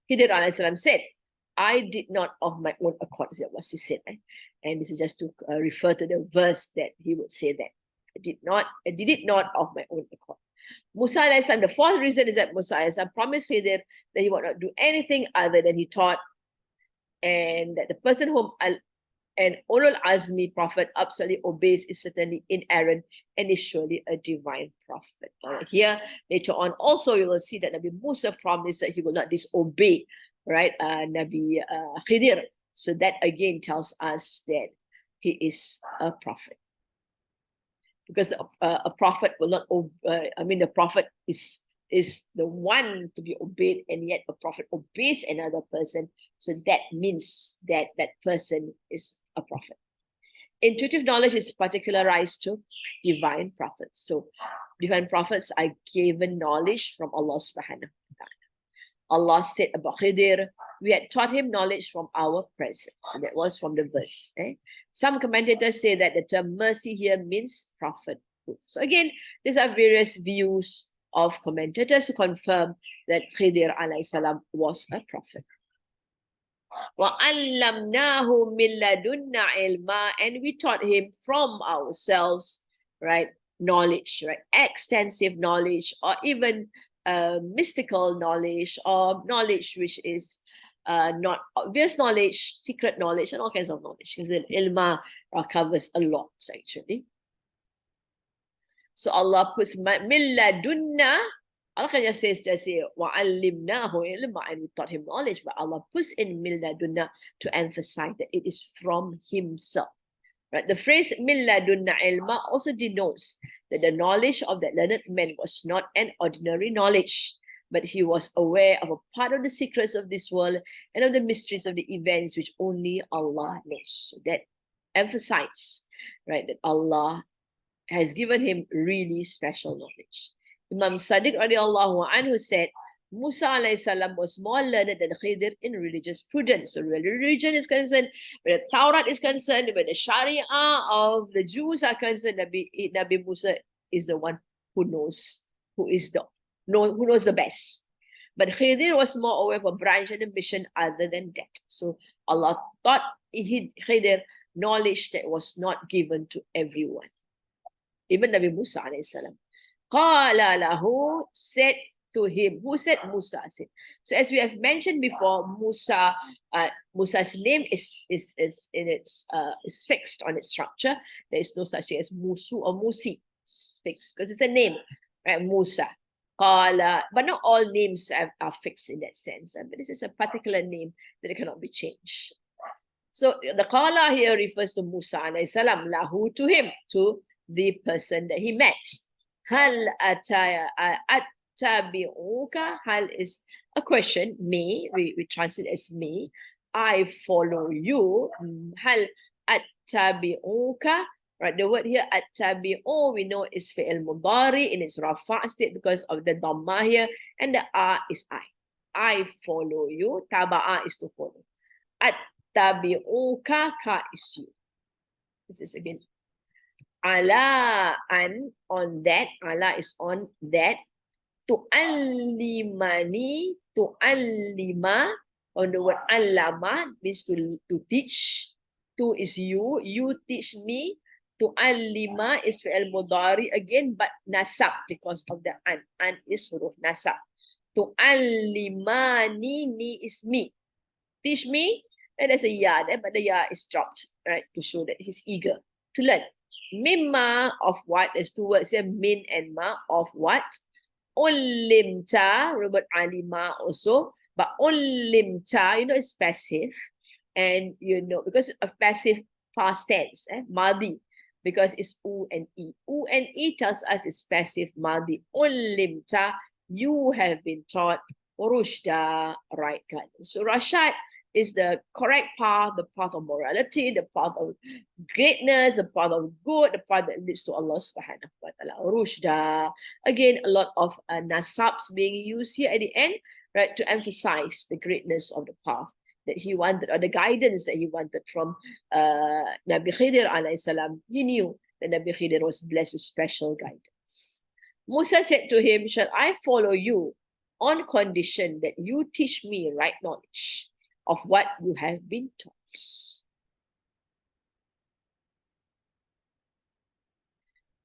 Speaker 1: Khidir alayhi salam said, I did not of my own accord, that was he said. And this is just to refer to the verse that he would say that. I did it not of my own accord. Musa alayhi salam, the fourth reason is that Musa alayhi salam promised Khidir that he would not do anything other than he taught, and that the person whom an Ulul Azmi prophet absolutely obeys is certainly inerrant and is surely a divine prophet. Here, later on, also you will see that Nabi Musa promised that he will not disobey, right, Nabi Khidir. So that again tells us that he is a prophet. Because a prophet will not, the prophet is the one to be obeyed, and yet a prophet obeys another person. So that means that that person is a prophet. Intuitive knowledge is particularized to divine prophets. So divine prophets are given knowledge from Allah subhanahu wa ta'ala. Allah said about Khidir, we had taught him knowledge from our presence. So that was from the verse. Some commentators say that the term mercy here means prophethood. So again, these are various views of commentators who confirm that Khidir alayhi salam was a prophet. وَعَلَّمْنَاهُ مِنْ لَدُنَّا عِلْمًا, and we taught him from ourselves, right, knowledge, right, extensive knowledge, or even mystical knowledge, or knowledge which is not obvious knowledge, secret knowledge, and all kinds of knowledge, because the ilma covers a lot actually. So Allah puts min ladunna Allah can just say وَعَلِّمْنَاهُ ilma, and we taught him knowledge, but Allah puts in min ladunna to emphasize that it is from himself. Right? The phrase min ladunna ilma also denotes that the knowledge of that learned man was not an ordinary knowledge, but he was aware of a part of the secrets of this world and of the mysteries of the events which only Allah knows. So that emphasizes, right, that Allah has given him really special knowledge. Imam Sadiq radiallahu anhu said, Musa alayhi salam was more learned than Khidir in religious prudence. So where religion is concerned, where the Taurat is concerned, where the Sharia of the Jews are concerned, Nabi Musa is the one who knows, who knows the best. But Khidir was more aware of a branch and a mission other than that. So Allah taught Khidir knowledge that was not given to everyone. Even Nabi Musa alayhi salam. Qala lahu, said to him. Who said? Musa said. So as we have mentioned before, Musa's name is fixed on its structure. There is no such thing as Musu or Musi. It's fixed because it's a name, right? Musa. Qala, but not all names are fixed in that sense. But this is a particular name that it cannot be changed. So the qala here refers to Musa alayhi salam, lahu, to him, to the person that he met. Hal attabi'uka, hal is a question, may, we translate as may, I follow you. Hal attabi'uka, right, the word here, attabi'u, we know is fi'il mudari in its rafa' state because of the dhamma here, and the a is I follow you, taba'a is to follow. Attabi'uka, ka is you. This is again ala, and on that, ala is on that, tu'allimani, tu'allima, on the word allama means to teach, tu is you teach me, tu'allima is fi'al mudari again, but nasab because of the an is huruf nasab. Tu'allimani, ni is me, teach me, and there's a ya there, but the ya is dropped, right, to show that he's eager to learn. Mimma, of what? There's two words here, min and ma, of what? Ullimta, Robert alima also, but ullimta, you know, is passive, and you know, because of passive past tense, madi, because it's u and e. U and e tells us it's passive madi. Ullimta, you have been taught rushda, right guidance. So rashad is the correct path, the path of morality, the path of greatness, the path of good, the path that leads to Allah subhanahu wa ta'ala. Rushda. Again, a lot of nasabs being used here at the end, right, to emphasize the greatness of the path that he wanted, or the guidance that he wanted from Nabi Khidir alayhi salam. He knew that Nabi Khidir was blessed with special guidance. Musa said to him, shall I follow you on condition that you teach me right knowledge of what you have been taught?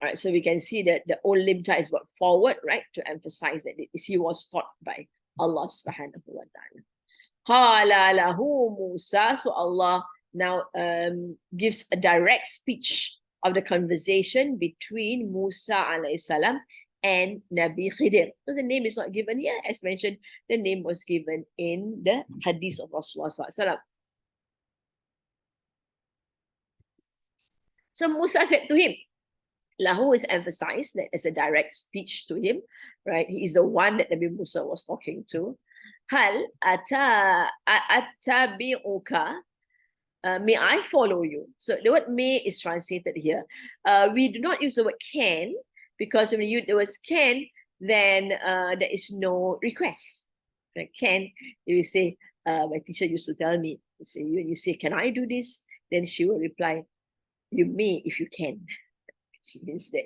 Speaker 1: All right, so we can see that the old limta is what forward, right, to emphasize that he was taught by Allah subhanahu wa ta'ala. Qala lahu Musa, so Allah now gives a direct speech of the conversation between Musa alayhi salam and Nabi Khidir. Because the name is not given here, as mentioned, the name was given in the hadith of Rasulullah sallallahu alaihi wasallam. So Musa said to him, lahu is emphasized that as a direct speech to him, right? He is the one that Nabi Musa was talking to. Hal attabi'uka, may I follow you? So the word may is translated here. We do not use the word can, because when you use the word can, then there is no request. Like can, you will say, my teacher used to tell me, you say, can I do this? Then she will reply, you may if you can. She means that,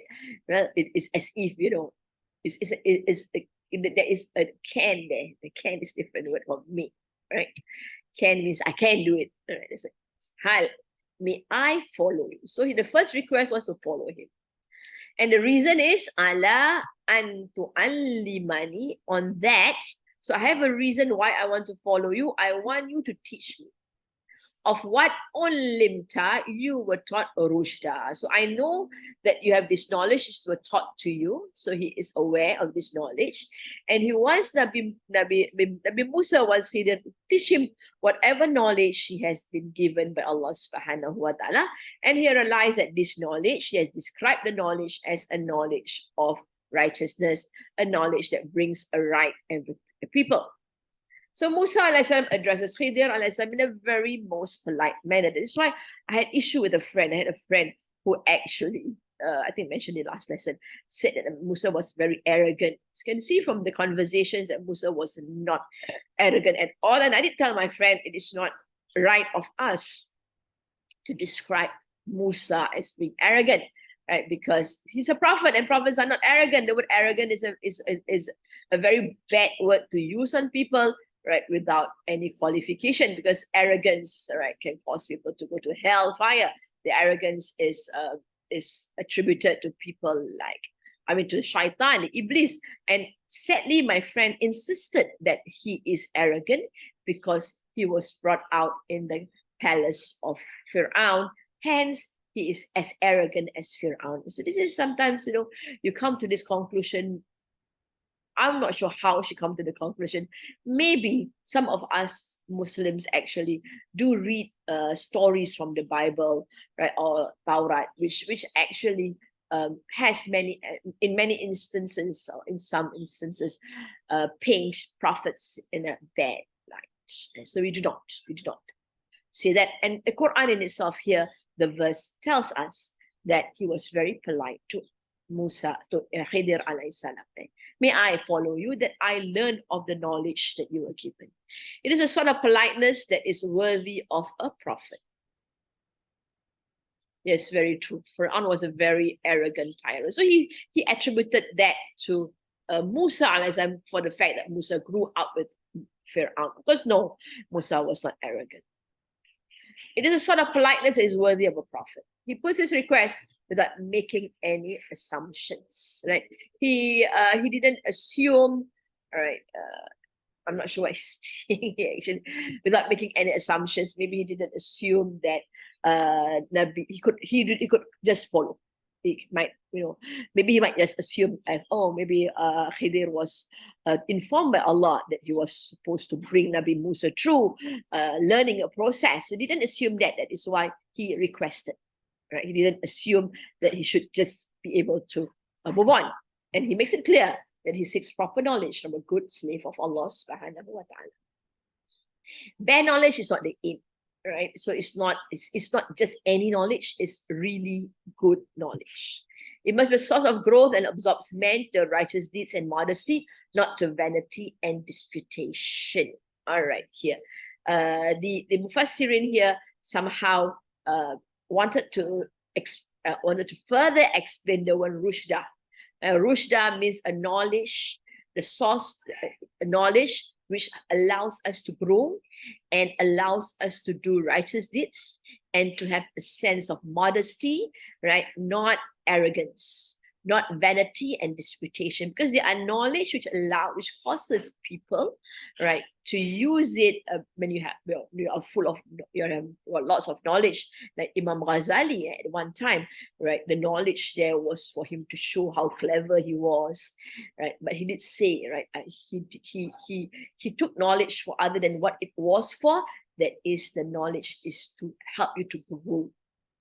Speaker 1: well, it is as if, you know, there is a can there. The can is different word from me, right? Can means I can do it. All right, that's it. Hal, may I follow you? So the first request was to follow him. And the reason is, ala an tu'allimani, on that. So I have a reason why I want to follow you. I want you to teach me. of what ulimta, you were taught rushda. So I know that you have this knowledge, this was taught to you. So he is aware of this knowledge. And he wants Nabi Musa was Khidir to teach him whatever knowledge he has been given by Allah subhanahu wa ta'ala. And he realized that this knowledge, he has described the knowledge as a knowledge of righteousness, a knowledge that brings a right every people. So Musa alayhi addresses Khidir alayhi in a very most polite manner. That's why I had issue with a friend. I had a friend who actually, I think mentioned in the last lesson, said that Musa was very arrogant. You can see from the conversations that Musa was not arrogant at all. And I did tell my friend it is not right of us to describe Musa as being arrogant, right? Because he's a prophet and prophets are not arrogant. The word arrogant is a very bad word to use on people, right, without any qualification, because arrogance, right, can cause people to go to hellfire. The arrogance is attributed to people to shaitan, iblis. And sadly, my friend insisted that he is arrogant because he was brought out in the palace of Fir'aun. Hence, he is as arrogant as Fir'aun. So this is sometimes, you come to this conclusion. I'm not sure how she come to the conclusion. Maybe some of us Muslims actually do read stories from the Bible, right, or Taurat, which actually has in many instances, or in some instances, paint prophets in a bad light. So we do not say that. And the Quran in itself here, the verse tells us that he was very polite to Musa, to Khidir alayhi salam. May I follow you, that I learn of the knowledge that you were given. It is a sort of politeness that is worthy of a prophet. Yes, very true. Fir'aun was a very arrogant tyrant. So he attributed that to Musa alayhi salam for the fact that Musa grew up with Fir'aun. Because no, Musa was not arrogant. It is a sort of politeness that is worthy of a prophet. He puts his request without making any assumptions, right? He didn't assume, all right, I'm not sure what he's saying here actually, without making any assumptions. Maybe he didn't assume that Nabi, he could just follow. He might, maybe he might just assume, maybe Khidir was informed by Allah that he was supposed to bring Nabi Musa through learning a process. So he didn't assume that. That is why he requested. Right? He didn't assume that he should just be able to move on. And he makes it clear that he seeks proper knowledge from a good slave of Allah subhanahu wa ta'ala. Bad knowledge is not the aim, right? So it's not just any knowledge, it's really good knowledge. It must be a source of growth and absorbs men to righteous deeds and modesty, not to vanity and disputation. All right, here. The Mufassirin here somehow wanted to further explain the word rushda. Rushda means a knowledge, the source, a knowledge which allows us to grow and allows us to do righteous deeds and to have a sense of modesty, right? Not arrogance, not vanity and disputation, because there are knowledge which causes people, right, to use it when you are full of, you have lots of knowledge. Like Imam Ghazali at one time, right, the knowledge there was for him to show how clever he was, right? But he did say, right, he took knowledge for other than what it was for. That is, the knowledge is to help you to grow,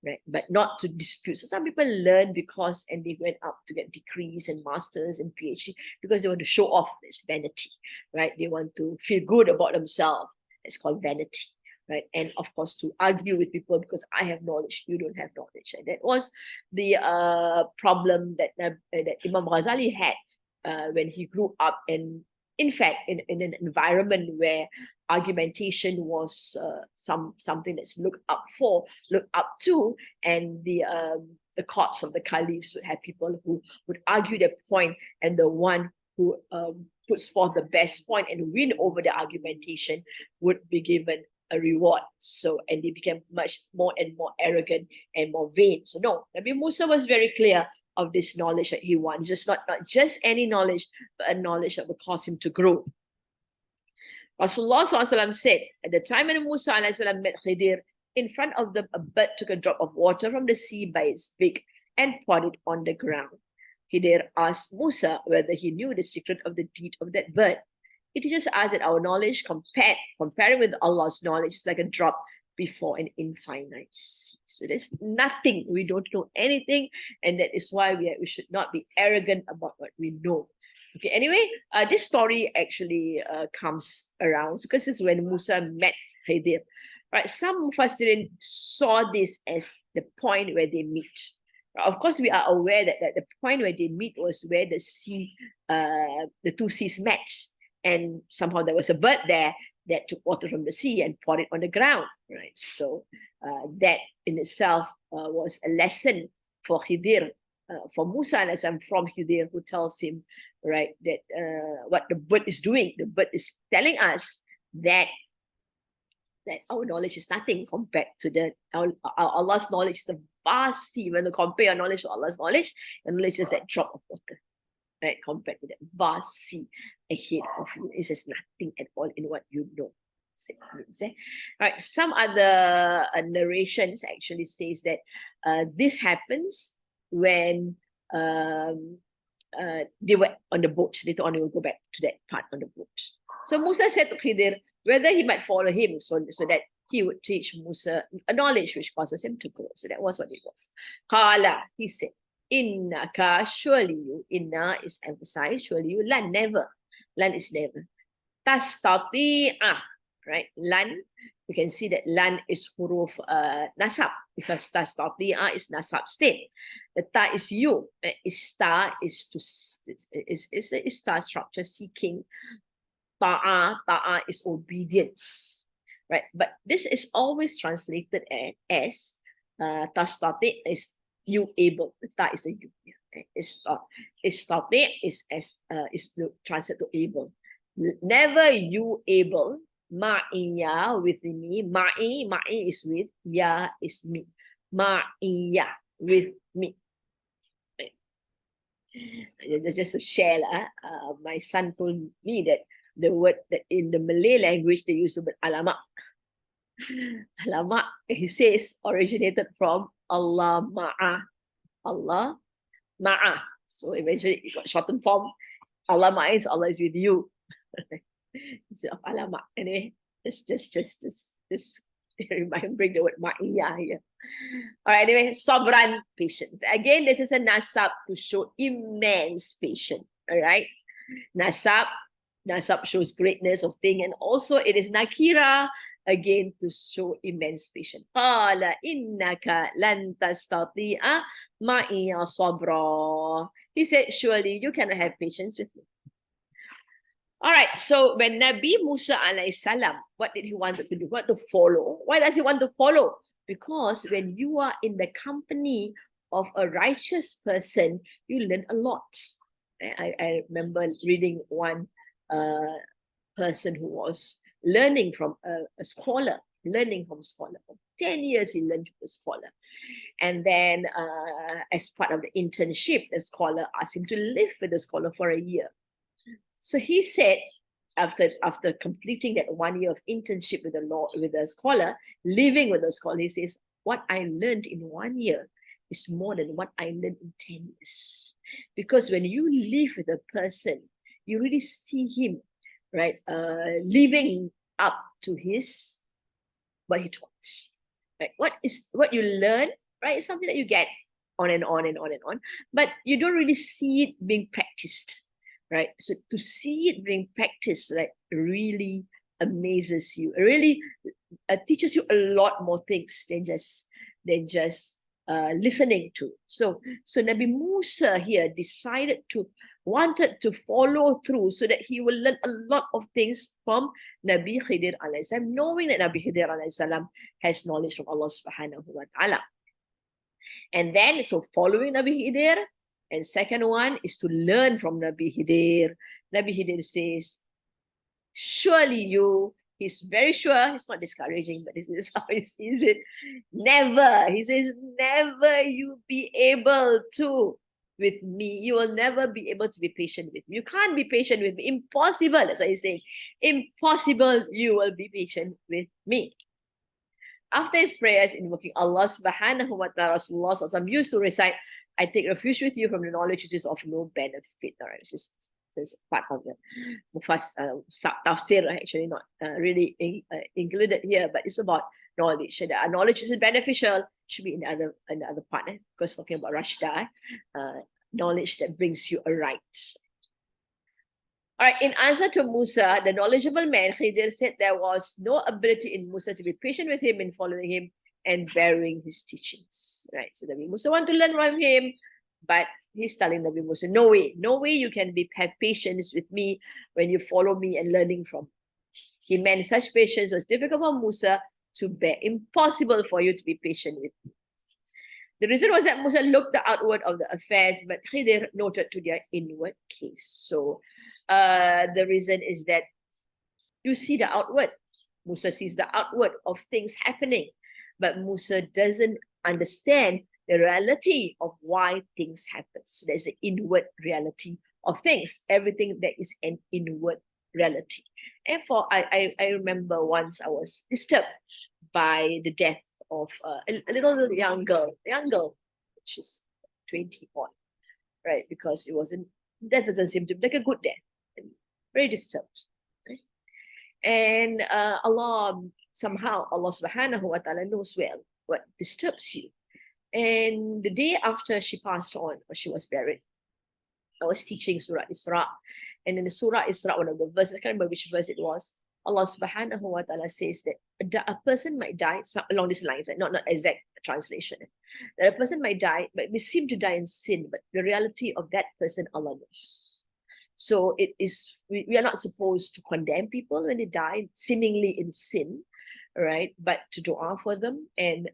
Speaker 1: right? But not to dispute. So some people learn and they went up to get degrees and masters and PhD because they want to show off. This vanity, right? They want to feel good about themselves. It's called vanity, right? And of course, to argue with people because I have knowledge, you don't have knowledge. And that was the problem that Imam Ghazali had when he grew up. And in fact, in an environment where argumentation was something that's looked up to, and the courts of the caliphs would have people who would argue their point, and the one who puts forth the best point and win over the argumentation would be given a reward. So, and they became much more and more arrogant and more vain. So no, Nabi Musa was very clear of this knowledge that he wants. Just not just any knowledge, but a knowledge that will cause him to grow. Rasulullah SAW said, at the time when Musa met Khidir, in front of them, a bird took a drop of water from the sea by its beak and poured it on the ground. Khidir asked Musa whether he knew the secret of the deed of that bird. It teaches us that our knowledge, comparing with Allah's knowledge, is like a drop before an infinite sea. So there's nothing, we don't know anything, and that is why we should not be arrogant about what we know. Okay, anyway, this story actually comes around because this is when Musa met Khidir. Right, some Mufassirin saw this as the point where they meet. Of course, we are aware that the point where they meet was where the two seas met, and somehow there was a bird there that took water from the sea and poured it on the ground. Right, so that in itself was a lesson for Khidir, for Musa from Khidir, who tells him, right, that what the bird is doing. The bird is telling us that our knowledge is nothing compared to Allah's knowledge is a vast sea. When you compare your knowledge to Allah's knowledge, your knowledge is that drop of water, right? Compared to that vast sea ahead of you, it is nothing at all in what you know. Right. Some other narrations actually says that this happens when they were on the boat. Later on, we will go back to that part on the boat. So Musa said to Khidir whether he might follow him so that he would teach Musa a knowledge which causes him to grow. So that was what it was. Qala, he said, Innaka, surely you. Inna is emphasized, surely you. Lan, never. Lan is never. Tastati'a, right? Lan, you can see that lan is huruf nasab because tastati'a is nasab state. The ta is you. Ista is a star structure seeking. Ta'a is obedience, right? But this is always translated as tastati is you able. The ta is the you. Istati is translated to able. Never you able. Ma'iya with me. Ma'i is with. Ya is me. Ma'iya with me. Just to share, my son told me that the word that in the Malay language they use the word alamak. Alamak, he says, originated from Allah ma'a. Allah ma'a. So eventually it got shortened form. Allah ma'a is Allah is with you. Instead of alamak. Anyway, just remembering the word ma'iyah here. All right, anyway, sabran, patience. Again, this is a nasab to show immense patience. All right, nasab shows greatness of thing, and also it is nakira again to show immense patience. Qala innaka lan tastati'a ma'iya sabra. He said, surely you cannot have patience with me. All right, so when Nabi Musa alayhi salam, what did he want to do? What to follow? Why does he want to follow? Because when you are in the company of a righteous person, you learn a lot. I remember reading one person who was learning from a scholar, For 10 years he learned from a scholar. And then as part of the internship, the scholar asked him to live with the scholar for a year. So he said, after completing that 1 year of internship with the scholar, living with the scholar, he says, what I learned in 1 year is more than what I learned in 10 years. Because when you live with a person, you really see him, right, living up to what he taught. Right? What you learn, right, is something that you get on and on and on and on, but you don't really see it being practiced. Right, so to see it being practiced, like, really amazes you. It really teaches you a lot more things than just listening to. So Nabi Musa here wanted to follow through so that he will learn a lot of things from Nabi Khidir alayhi salam, knowing that Nabi Khidir alayhi salam has knowledge from Allah subhanahu wa ta'ala. And then, so following Nabi Khidir. And second one is to learn from Nabi Khidir. Nabi Khidir says, surely you, he's very sure, he's not discouraging, but this is how he sees it. Never, he says, never you be able to with me. You will never be able to be patient with me. You can't be patient with me. Impossible, that's what he's saying. Impossible you will be patient with me. after his prayers, invoking Allah subhanahu wa ta'ala, Rasulullah used to recite, I take refuge with you from the knowledge which is of no benefit. All right, this is part of the tafsir, actually not really included here, but it's about knowledge. And our knowledge is beneficial should be in the other part, because talking about Rashda, knowledge that brings you aright. All right, in answer to Musa, the knowledgeable man, Khidir, said there was no ability in Musa to be patient with him in following him and bearing his teachings. Right, so Nabi Musa want to learn from him, but he's telling Nabi Musa, no way you can have patience with me when you follow me and learning from me. He meant such patience was difficult for Musa to bear, impossible for you to be patient with me. The reason was that Musa looked the outward of the affairs, but Khidir noted to their inward case. So the reason is that you see the outward. Musa sees the outward of things happening, but Musa doesn't understand the reality of why things happen. So there's the inward reality of things, everything that is an inward reality. Therefore, I remember once I was disturbed by the death of a little young girl, which is 21, right? Because that doesn't seem to be like a good death. Very disturbed. Okay? And Allah subhanahu wa ta'ala knows well what disturbs you. And the day after she passed on, or she was buried, I was teaching Surah Isra. And in the Surah Isra, one of the verses, I can't remember which verse it was, Allah subhanahu wa ta'ala says that a person might die along these lines, not exact translation, that a person might die, but we seem to die in sin, but the reality of that person, Allah knows. So we are not supposed to condemn people when they die, seemingly in sin, right? But to dua for them, and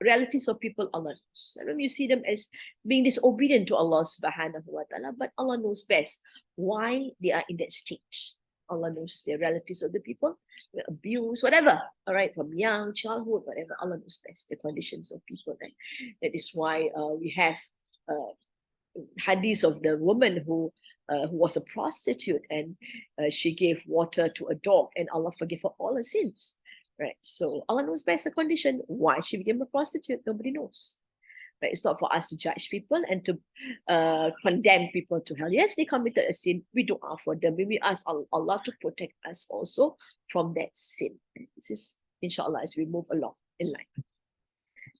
Speaker 1: realities of people, Allah knows. And when you see them as being disobedient to Allah subhanahu wa ta'ala, but Allah knows best why they are in that state. Allah knows the realities of the people, the abuse, whatever, all right, from young, childhood, whatever, Allah knows best the conditions of people. Right? That is why we have hadith of the woman who was a prostitute, and she gave water to a dog, and Allah forgave her all her sins. Right? So Allah knows best the condition. Why she became a prostitute, nobody knows. Right? It's not for us to judge people and to condemn people to hell. Yes, they committed a sin. We dua for them. We ask Allah to protect us also from that sin. This is, inshallah, as we move along in life.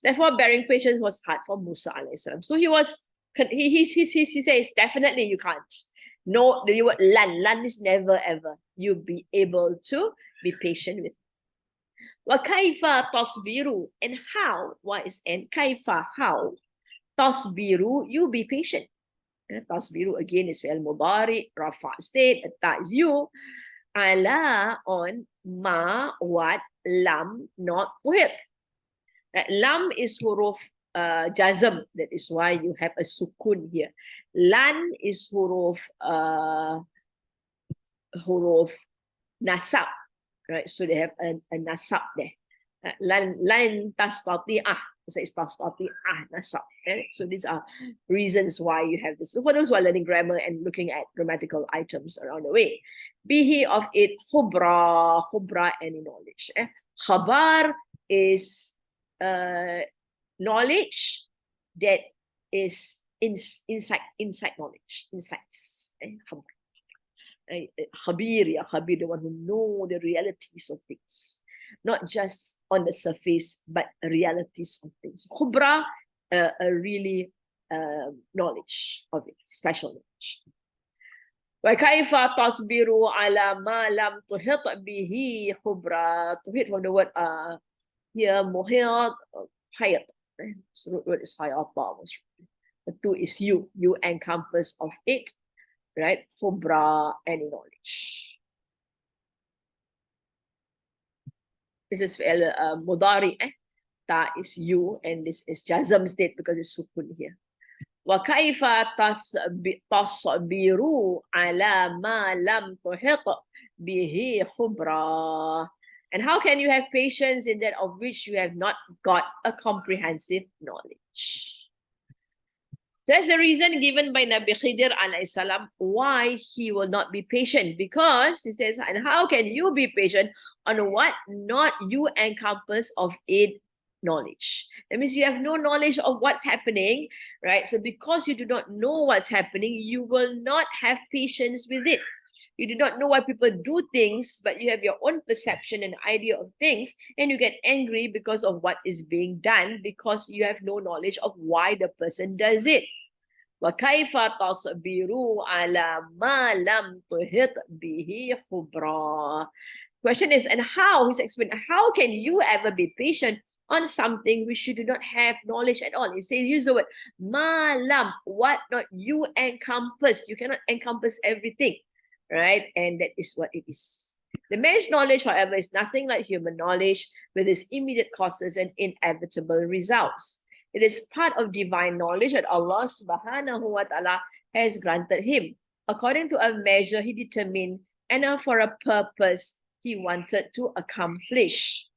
Speaker 1: Therefore, bearing patience was hard for Musa alayhi salam. So he says, definitely you can't. No, the word lan is never ever. You'll be able to be patient with. Wa kaifa tasbiru, and how? What is and kaifa, how? Tasbiru, you be patient. Tasbiru again is fi'al mudari, rafa state, ta is you. Ala, on, ma, what, lam, not tuhit. Lam is huruf jazm, that is why you have a sukun here. Lan is huruf nasab. Right, so they have a nasab there. Lan tastati'ah, so it's tastati'ah nasab. Right? So these are reasons why you have this. For those who are learning grammar and looking at grammatical items around the way, bihi of it khubra any knowledge. Khabar is knowledge that is inside knowledge, insights. Khabir, the one who know the realities of things, not just on the surface, but realities of things. Khubra, a really knowledge of it, special knowledge. وَكَيْفَ تَصْبِرُ عَلَى مَا لَمْ تُحِطْ بِهِ خُبْرًا. Tuhit from the word here, muhit, hayat. So the word is hayata. The two is you encompass of it. Right? Khubra, any knowledge. This is mudari, ta is you, and this is jazm state because it's sukun here. Wa kaifa tasbiru ala ma lam tuhit bihi khubra. And how can you have patience in that of which you have not got a comprehensive knowledge? That's the reason given by Nabi Khidir alayhi salam why he will not be patient. Because he says, and how can you be patient On what? Not you encompass of it knowledge. That means you have no knowledge of what's happening, right? So because you do not know what's happening, you will not have patience with it. You do not know why people do things, but you have your own perception and idea of things, and you get angry because of what is being done because you have no knowledge of why the person does it. وَكَيْفَ تَصْبِرُوا عَلَى مَا لَمْ تُحِطْ بِهِ خُبْرًا. Question is, and how? He's explaining, how can you ever be patient on something which you do not have knowledge at all? He says, use the word malam, what not you encompass. You cannot encompass everything, right? And that is what it is. The man's knowledge, however, is nothing like human knowledge with its immediate causes and inevitable results. It is part of divine knowledge that Allah subhanahu wa ta'ala has granted him. According to a measure he determined and for a purpose he wanted to accomplish.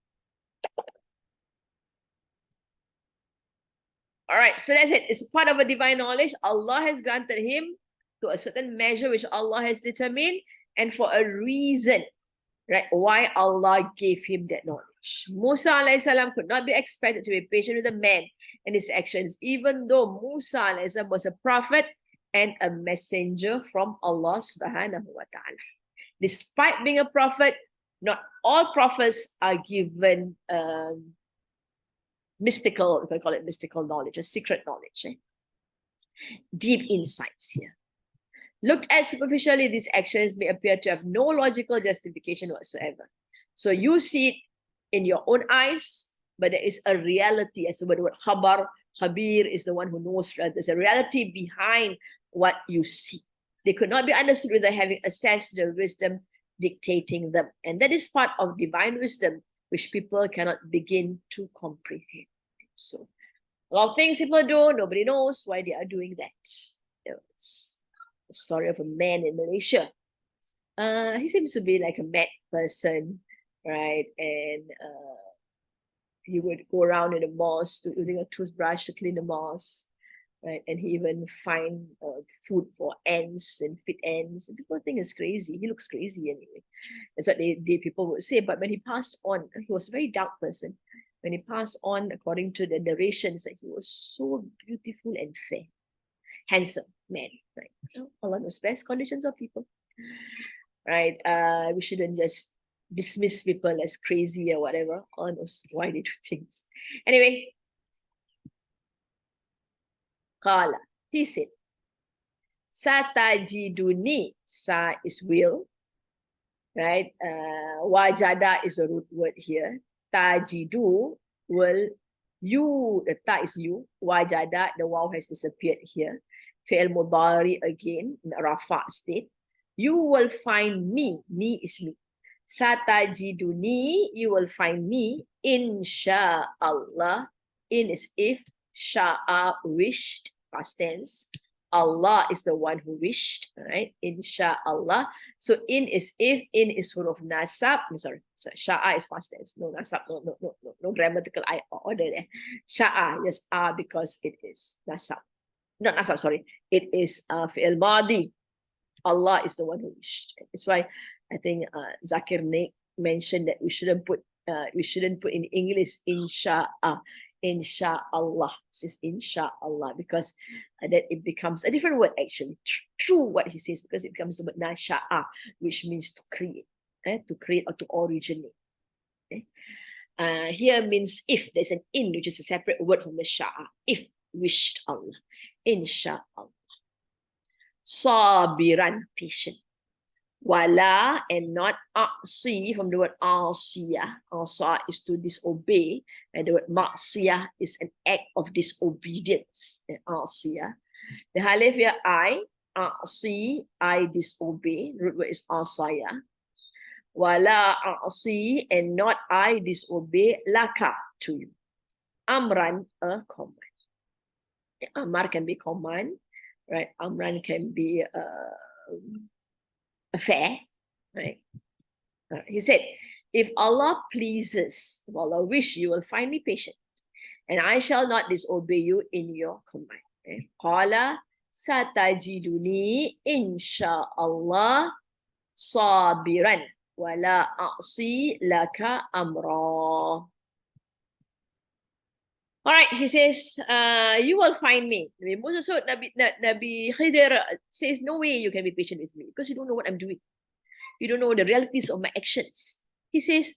Speaker 1: All right, so that's it. It's part of a divine knowledge. Allah has granted him to a certain measure which Allah has determined and for a reason, right? Why Allah gave him that knowledge. Musa alayhi salam could not be expected to be patient with a man and his actions, even though Musa alayhi salam was a prophet and a messenger from Allah subhanahu wa ta'ala. Despite being a prophet, not all prophets are given mystical, if I call it mystical knowledge, a secret knowledge. Deep insights here. Looked at superficially, these actions may appear to have no logical justification whatsoever. So you see it in your own eyes, but there is a reality, as the word khabar, khabir is the one who knows. There's a reality behind what you see. They could not be understood without having access to the wisdom dictating them. And that is part of divine wisdom, which people cannot begin to comprehend. So a lot of things people do, nobody knows why they are doing that. It's the story of a man in Malaysia. He seems to be like a mad person, right? And he would go around in the mosque using a toothbrush to clean the mosque. Right, and he even find food for ants and feed ants. And people think it's crazy. He looks crazy anyway. That's what people would say. But when he passed on, he was a very dark person. When he passed on, according to the narrations, that he was so beautiful and fair, handsome man. Right, so Allah knows best conditions of people. Right, we shouldn't just dismiss people as crazy or whatever. Allah knows why they do things. Anyway. Qala, he said, Satajiduni, sa is will, right? Wajada is a root word here. Tajidu will, you, the ta is you. Wajada, the waw has disappeared here. Fi'al mudari again, in rafa state. You will find me, me is me. Satajiduni, you will find me, insha'Allah. In is if, sha'a wished, past tense. Allah is the one who wished, right? Insha'Allah. So in is if, in is huruf nasab. Sorry, sha'a is past tense. No nasab, no grammatical order there. Sha'a, yes, because it is nasab. Not nasab, sorry. It is fi'il madi. Allah is the one who wished. That's why I think Zakir Naik mentioned that we shouldn't put in English insha'a. Insha'Allah. This is insha'Allah because that it becomes a different word actually. True what he says, because it becomes the word nasha'a, which means to create or to originate. Okay? Here means if. There's an in, which is a separate word from the sha'a. If wished Allah. Insha'Allah. Sabiran, patient. Wala, and not a'si, from the word a'siyah. A'sa is to disobey, and the word ma'siyah is an act of disobedience. A'siyah. The halif here, a'si, I disobey. The root word is a'saya. Wala a'si, and not I disobey, laka, to you. Amran, a command. Amar can be command, right? Amran can be affair, right? He said, if Allah pleases, if Allah wish, you will find me patient, and I shall not disobey you in your command. Qala satajiduni insha'Allah sabiran. Wala a'si laka amra. All right, he says, you will find me. Nabi Musa, so Nabi Khidir says, no way you can be patient with me because you don't know what I'm doing. You don't know the realities of my actions. He says,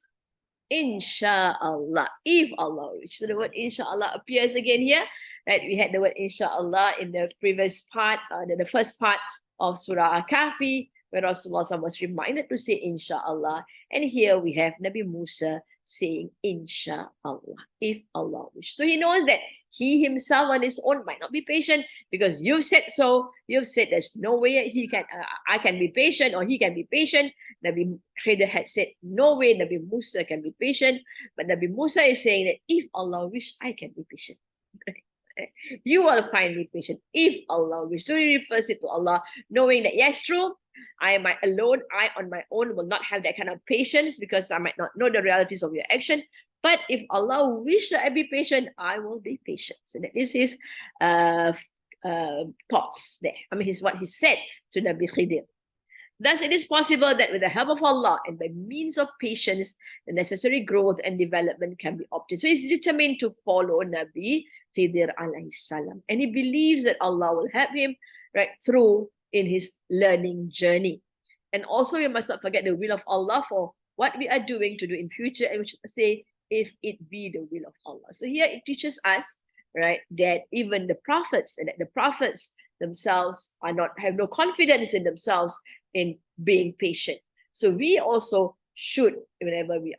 Speaker 1: Inshallah, if Allah wishes. So the word Inshallah appears again here. Right, we had the word Inshallah in the previous part, the first part of Surah Kahfi, where Rasulullah was reminded to say Inshallah. And here we have Nabi Musa saying Inshallah, if Allah wishes. So he knows that he himself on his own might not be patient because you've said so. You've said there's no way I can be patient or he can be patient. Nabi Khidir had said, no way Nabi Musa can be patient. But Nabi Musa is saying that if Allah wish, I can be patient. You will find me patient if Allah wish. So he refers it to Allah, knowing that yes, true, I might alone, I on my own will not have that kind of patience because I might not know the realities of your action. But if Allah wish that I be patient, I will be patient. So that is his thoughts there. I mean, what he said to Nabi Khidir. Thus, it is possible that with the help of Allah and by means of patience, the necessary growth and development can be obtained. So he's determined to follow Nabi Khidir alayhi salam. And he believes that Allah will help him right through in his learning journey. And also, we must not forget the will of Allah for what we are doing to do in future. And we should say, if it be the will of Allah. So here it teaches us, right, that even the prophets, and that the prophets themselves have no confidence in themselves in being patient. So we also should, whenever we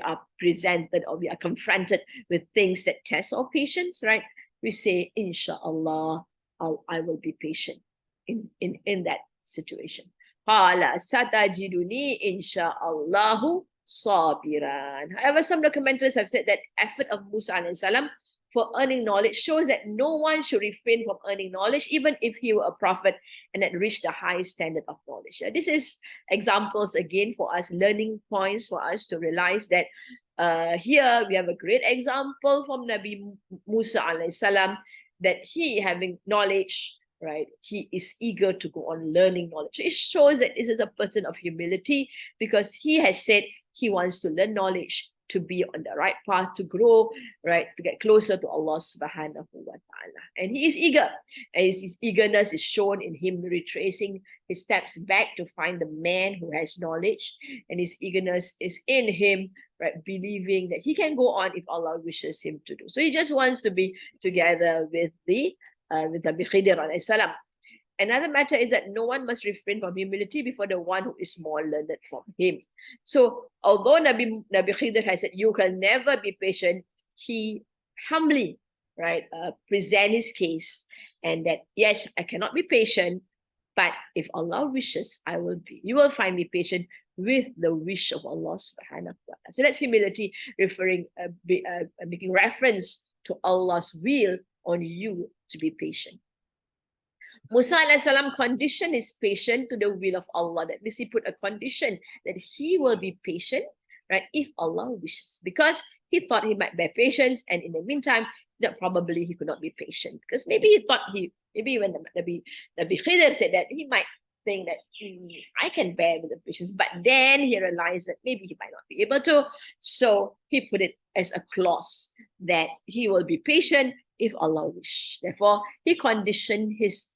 Speaker 1: are presented or we are confronted with things that test our patience, right? We say, Inshallah, I will be patient in that situation. Qala satajiduni insha'allahu sabiran. However, some documentarists have said that effort of Musa alayhi salam for earning knowledge shows that no one should refrain from earning knowledge, even if he were a prophet and had reached the highest standard of knowledge. This is examples again for us, learning points for us to realize that here we have a great example from Nabi Musa alayhi salam, that he having knowledge, right, he is eager to go on learning knowledge. It shows that this is a person of humility because he has said he wants to learn knowledge to be on the right path, to grow, right, to get closer to Allah subhanahu wa ta'ala. And he is eager. And his eagerness is shown in him retracing his steps back to find the man who has knowledge. And his eagerness is in him, right, believing that he can go on if Allah wishes him to do. So he just wants to be together with Nabi Khidir alayhi salam. Another matter is that no one must refrain from humility before the one who is more learned from him. So although Nabi Khidir has said, you can never be patient, he humbly, right, present his case and that, yes, I cannot be patient, but if Allah wishes, I will be. You will find me patient with the wish of Allah subhanahu wa ta'ala. So that's humility, making reference to Allah's will on you to be patient. Musa alayhi salam conditioned his patience to the will of Allah. That means he put a condition that he will be patient, right, if Allah wishes. Because he thought he might bear patience, and in the meantime, that probably he could not be patient. Because maybe he thought maybe when Nabi Khidir said that, he might think that I can bear with the patience. But then he realized that maybe he might not be able to. So he put it as a clause that he will be patient if Allah wish. Therefore, he conditioned his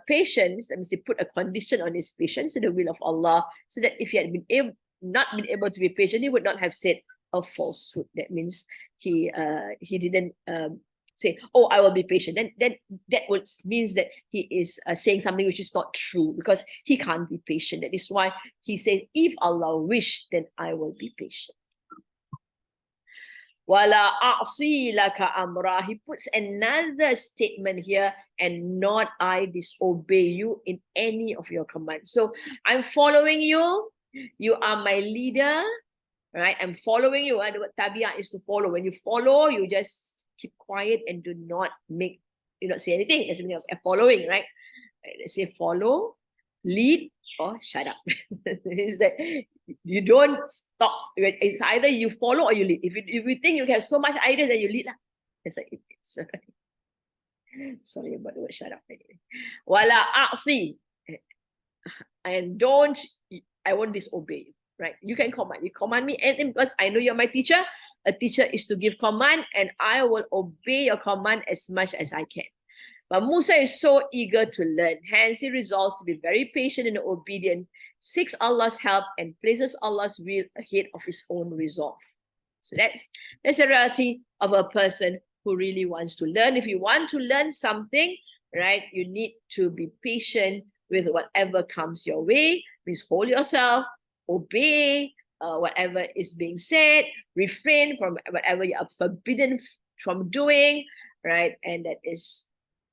Speaker 1: patience, that means he put a condition on his patience to the will of Allah, so that if he had not been able to be patient, he would not have said a falsehood. That means he didn't say, oh, I will be patient. Then that means that he is saying something which is not true, because he can't be patient. That is why he says, if Allah wish, then I will be patient. Wala a'si laka amra. He puts another statement here, and not I disobey you in any of your commands. So I'm following you. You are my leader, right? I'm following you. The word tabi'ah is to follow. When you follow, you just keep quiet and do not say anything. That's the meaning of following, right? Let's say follow, lead, or shut up. Is that you don't stop. It's either you follow or you lead. If you think you have so much ideas, then you lead lah. It's like it's sorry about the word shut up anyway. Wala a'si, and don't I won't disobey you, right? You can command. You command me anything because I know you're my teacher. A teacher is to give command, and I will obey your command as much as I can. But Musa is so eager to learn. Hence, he resolves to be very patient and obedient, seeks Allah's help, and places Allah's will ahead of his own resolve. So that's a reality of a person who really wants to learn. If you want to learn something, right, you need to be patient with whatever comes your way. Please hold yourself, obey whatever is being said, refrain from whatever you are forbidden from doing, right? And that is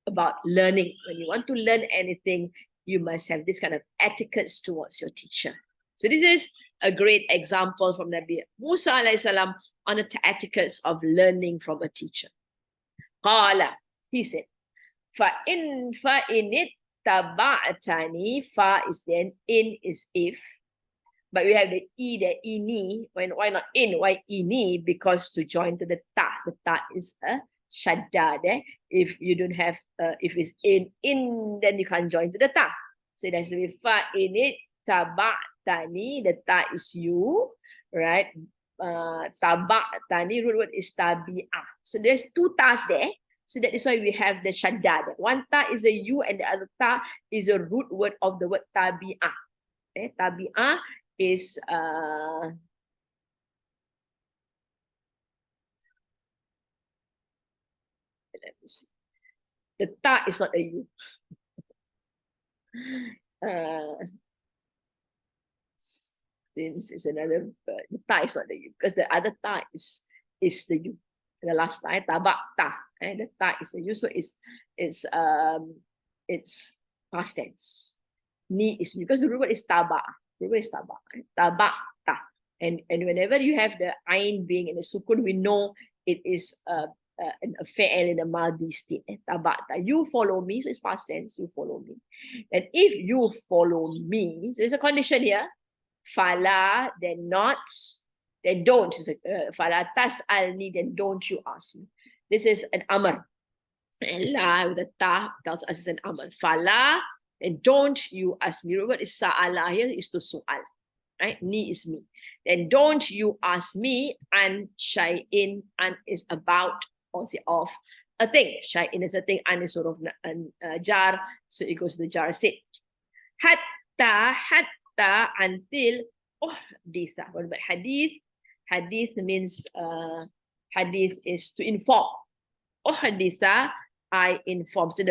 Speaker 1: about learning. When you want to learn anything, you must have this kind of etiquettes towards your teacher. So this is a great example from Nabi Musa alayhi salam on the etiquettes of learning from a teacher. Qala, he said, فَإِنْ اتَّبَعْتَنِي, fa is then, in is if. But we have the e there, ini. Why not in? Why ini? Because to join to the ta. The ta is a shadda there. If you don't have, if it's in, then you can't join to the ta. So that's the fa init taba'tani. The ta is you, right? Taba'tani, root word is tabi'ah. So there's two tas there. So that is why we have the shadda. One ta is a you, and the other ta is a root word of the word tabi'ah. Okay? Tabi'ah is let me see. The ta is not a you. This is another. The ta is not the you because the other ta is the you. The last ta, tabak ta, and the ta is the you. So it's past tense. Ni is me because the root word is taba. The word is taba. Tabak ta. And whenever you have the ain being in the sukun, we know it is a fi'l in a madi state. Tabata. You follow me, so it's past tense. You follow me. And if you follow me, so there's a condition here. Fala, then not, then don't. Fala tas'alni, then don't you ask me. This is an amr. And la with the ta tells us it's an amr. Fala, then don't you ask me. The word is sa'ala here is to su'al. Right? Ni is me. Then don't you ask me, and shay'in, and is about, or say of, a thing. Shay'in is a thing, and is sort of jar, so it goes to the jar state. Hatta until uhditha. What about hadith? Hadith means hadith is to inform. Uhditha, I inform. So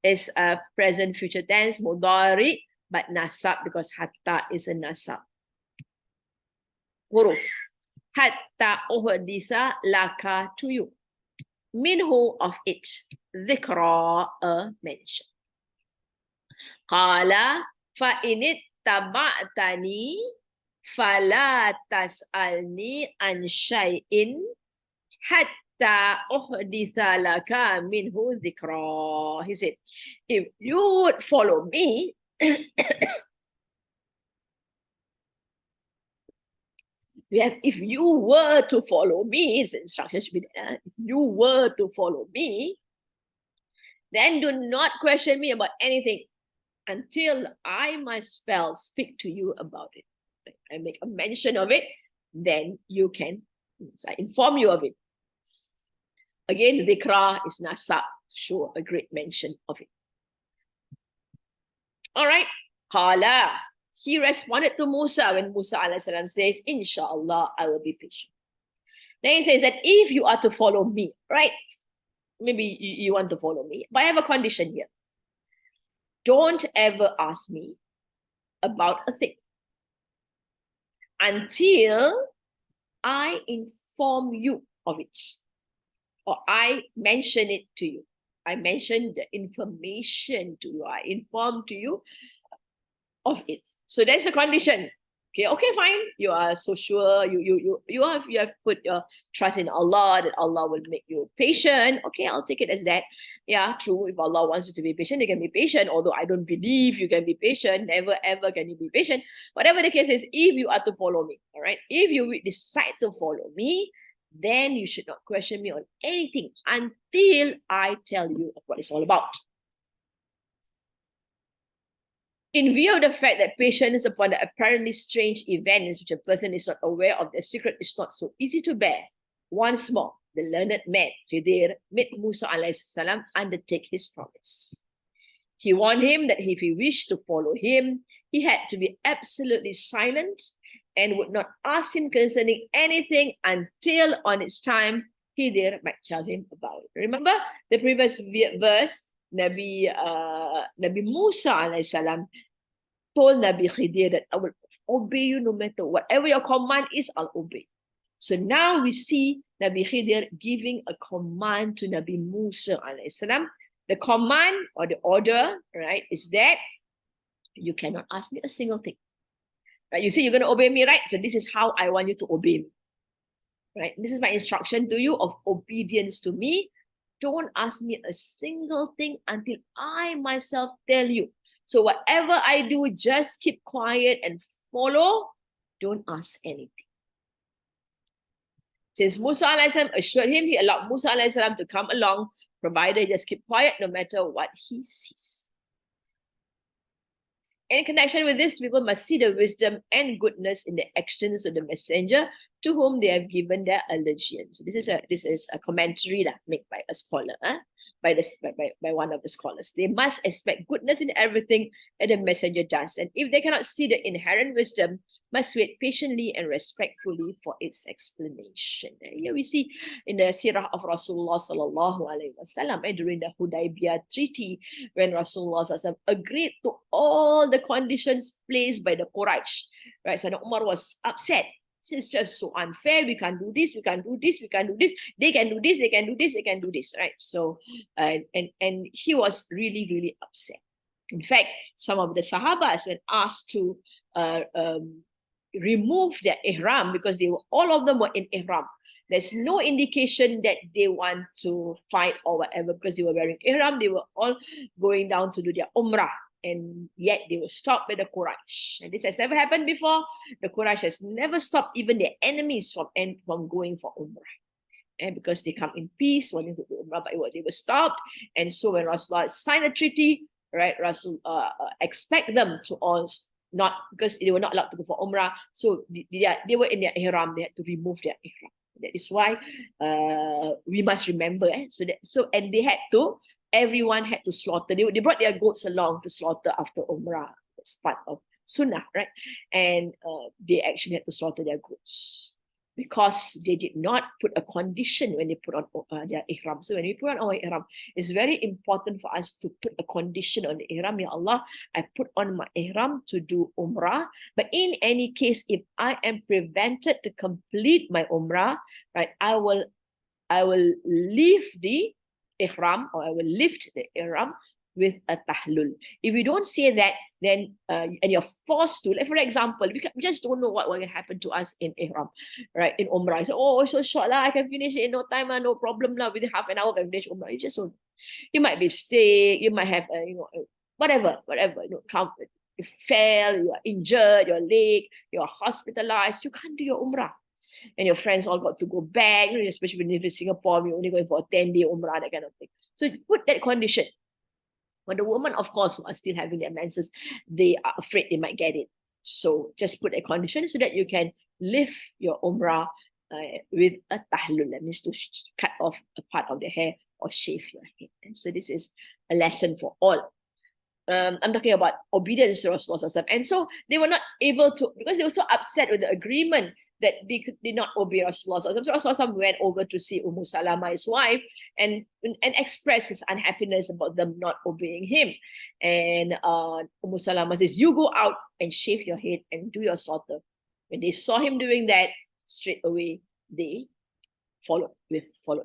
Speaker 1: is present future tense, mudari, but nasab because hatta is a nasab. Huruf. Hatta uhditha laka, to you. Minhu, of it. Dhikra, a mention. Qala fa'init taba'tani fala tas'alni an shay'in hatta uhditha laka minhu dhikra. He said, if you would follow me, if you were to follow me, it's instruction should be there. If you were to follow me, then do not question me about anything until I myself speak to you about it. I make a mention of it, then you can, I inform you of it. Again, dhikra is nasab, show a great mention of it. All right. Qala. He responded to Musa when Musa alayhi salam says, Inshallah, I will be patient. Then he says that if you are to follow me, right? Maybe you want to follow me, but I have a condition here. Don't ever ask me about a thing until I inform you of it, or I mention it to you. I mention the information to you. I inform to you of it. So that's a condition. Okay, fine. You are so sure. You have put your trust in Allah that Allah will make you patient. Okay, I'll take it as that. Yeah, true. If Allah wants you to be patient, you can be patient. Although I don't believe you can be patient. Never ever can you be patient. Whatever the case is, if you are to follow me, all right. If you decide to follow me, then you should not question me on anything until I tell you what it's all about. In view of the fact that patience upon the apparently strange events which a person is not aware of, the secret is not so easy to bear. Once more, the learned man, Khidir, made Musa alayhi salam undertake his promise. He warned him that if he wished to follow him, he had to be absolutely silent and would not ask him concerning anything until on its time Khidir might tell him about it. Remember the previous verse, Nabi Musa alayhi salam told Nabi Khidir that I will obey you no matter whatever your command is, I'll obey. So now we see Nabi Khidir giving a command to Nabi Musa alayhi salam. The command or the order, right, is that you cannot ask me a single thing. Right? You say you're going to obey me, right? So this is how I want you to obey me. Right? This is my instruction to you of obedience to me. Don't ask me a single thing until I myself tell you. So whatever I do, just keep quiet and follow. Don't ask anything. Since Musa alayhi salam assured him, he allowed Musa alayhi salam to come along, provided he just keep quiet no matter what he sees. In connection with this, people must see the wisdom and goodness in the actions of the messenger to whom they have given their allegiance. So this is a commentary made by a scholar, by one of the scholars. They must expect goodness in everything that the messenger does, and if they cannot see the inherent wisdom, must wait patiently and respectfully for its explanation. Here we see in the Sirah of Rasulullah sallallahu alaihi wasallam during the Hudaybiyah Treaty, when Rasulullah sallallahu agreed to all the conditions placed by the Quraysh. Right, so Umar was upset. It's just so unfair. We can't do this. We can't do this. We can't do this. They can do this. They can do this. They can do this. Right. So, and he was really, really upset. In fact, some of the Sahabas when asked to remove their ihram, because all of them were in ihram. There's no indication that they want to fight or whatever, because they were wearing ihram. They were all going down to do their umrah, and yet they were stopped by the Quraysh. And this has never happened before. The Quraysh has never stopped even their enemies from going for umrah. And because they come in peace, wanting to do umrah, but they were stopped. And so when Rasulullah signed a treaty, right, Rasul expect them to all not, because they were not allowed to go for umrah, so they were in their ihram. They had to remove their ihram. That is why we must remember. And they had to. Everyone had to slaughter. They brought their goats along to slaughter after umrah. That's part of sunnah, right? And they actually had to slaughter their goats, because they did not put a condition when they put on their ihram. So when we put on our ihram, it's very important for us to put a condition on the ihram. Ya Allah, I put on my ihram to do umrah. But in any case, if I am prevented to complete my umrah, right, I will leave the ihram, or I will lift the ihram with a tahlul. If you don't say that, then and you're forced to, like for example, we just don't know what will happen to us in ihram, right? In umrah, so it's so short lah, I can finish it in no time, no problem lah. Within half an hour, I can finish umrah. You might be sick, you might have whatever, you fell, you are injured, your leg, you're hospitalized, you can't do your umrah. And your friends all got to go back, especially when you live in Singapore, you're only going for a 10-day umrah, that kind of thing. So put that condition. But the women, of course, who are still having their menses, they are afraid they might get it. So just put a condition so that you can lift your umrah with a tahlul. That means to cut off a part of the hair or shave your head. And so this is a lesson for all. I'm talking about obedience to Rasulullah. And so they were not able to, because they were so upset with the agreement that they did not obey Rasulullah. So Rasulullah went over to see Salama, his wife, and express his unhappiness about them not obeying him. And Salama says, you go out and shave your head and do your slaughter. When they saw him doing that, straight away they followed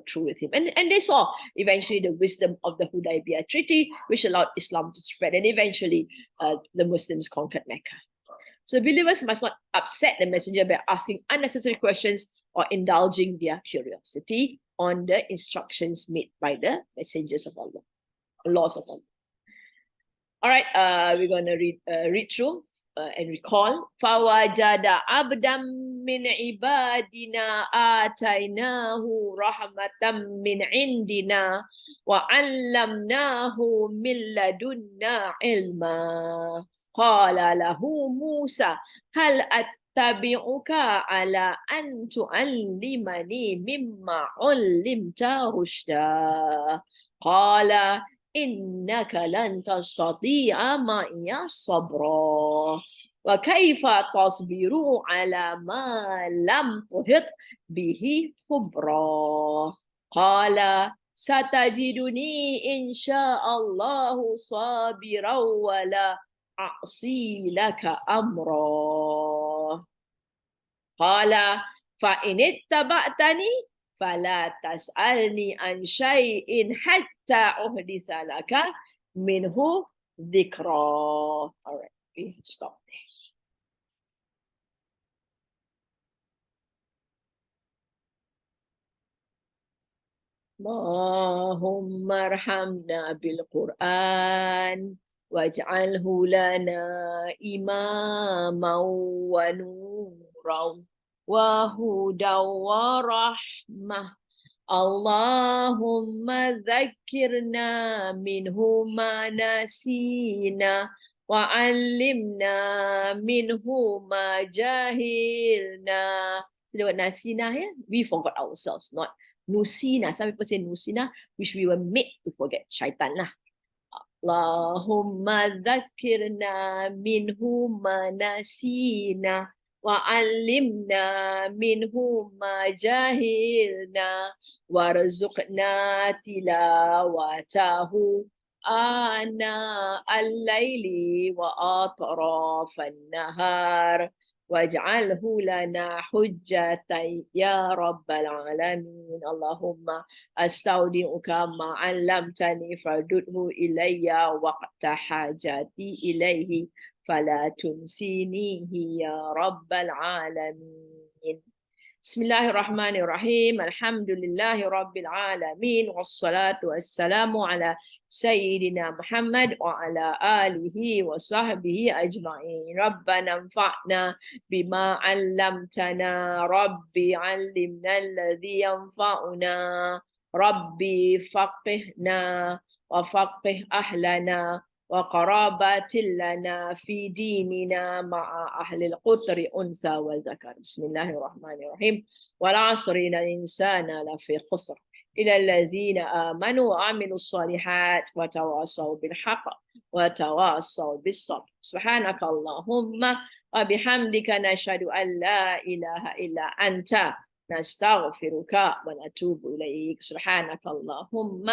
Speaker 1: through with him. And they saw eventually the wisdom of the Hudaybiyah Treaty, which allowed Islam to spread. And eventually the Muslims conquered Mecca. So believers must not upset the messenger by asking unnecessary questions or indulging their curiosity on the instructions made by the messengers of Allah, the laws of Allah. All right, we're going to read through and recall. فَوَجَدَ عَبْدًا مِنْ عِبَادِنَا آتَيْنَاهُ رَحْمَةً مِنْ عِنْدِنَا وَعَلَّمْنَاهُ مِنْ لَدُنَّا عِلْمًا. قال له موسى هل أتبعك على أن تعلمني مما علمت رشدا قال إنك لن تستطيع معي صبرا وكيف تصبر على ما لم تحط به خبرا قال ستجدني إن شاء الله صابرا ولا أعصي لك أمرا قال فإن اتبعتني فلا تسألني عن شيء حتى أحدث لك منه ذكرا. Alright, we stop there. اللهم ارحمنا بالقرآن واجعله لنا إماما ونورا وهدى ورحمة اللهم ذكرنا منه ما نسينا وعلمنا منه ما جهلنا. So the word nasina here, we forgot ourselves, not nusina. Some people say nusina, which we were made to forget. Shaitan lah. Allahumma dhakkirna minhu ma nasina wa alimna minhu ma jahilna warzuqna tilawatahu ana al-layli wa atrafan nahar واجعله لنا حجة يا رب العالمين اللهم أستودعك ما علمتني فردده إلي وقت حاجتي إليه فلا تنسينيه يا رب العالمين. بسم الله الرحمن الرحيم الحمد لله رب العالمين والصلاة والسلام على سيدنا محمد وعلى آله وصحبه أجمعين. ربنا انفعنا بما علمتنا ربي علمنا الذي ينفعنا ربي فقهنا وفقه أهلنا وقرابات لنا في ديننا مع أهل القطر أنثى وذكر. بسم الله الرحمن الرحيم والعصر إن الإنسان لفي خسر إلى الذين آمنوا وعملوا الصالحات وتواصوا بالحق وتواصوا بالصبر. سبحانك اللهم وبحمدك نشهد أن لا إله إلا أنت نستغفرك ونتوب إليك. سبحانك اللهم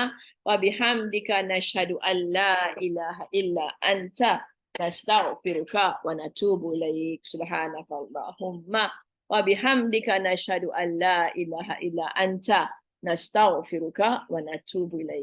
Speaker 1: وبحمدك نشهد أن لا إله إلا أنت نستغفرك ونتوب إليك. سبحانك اللهم وبحمدك نشهد أن لا إله إلا أنت نستغفرك ونتوب إليك.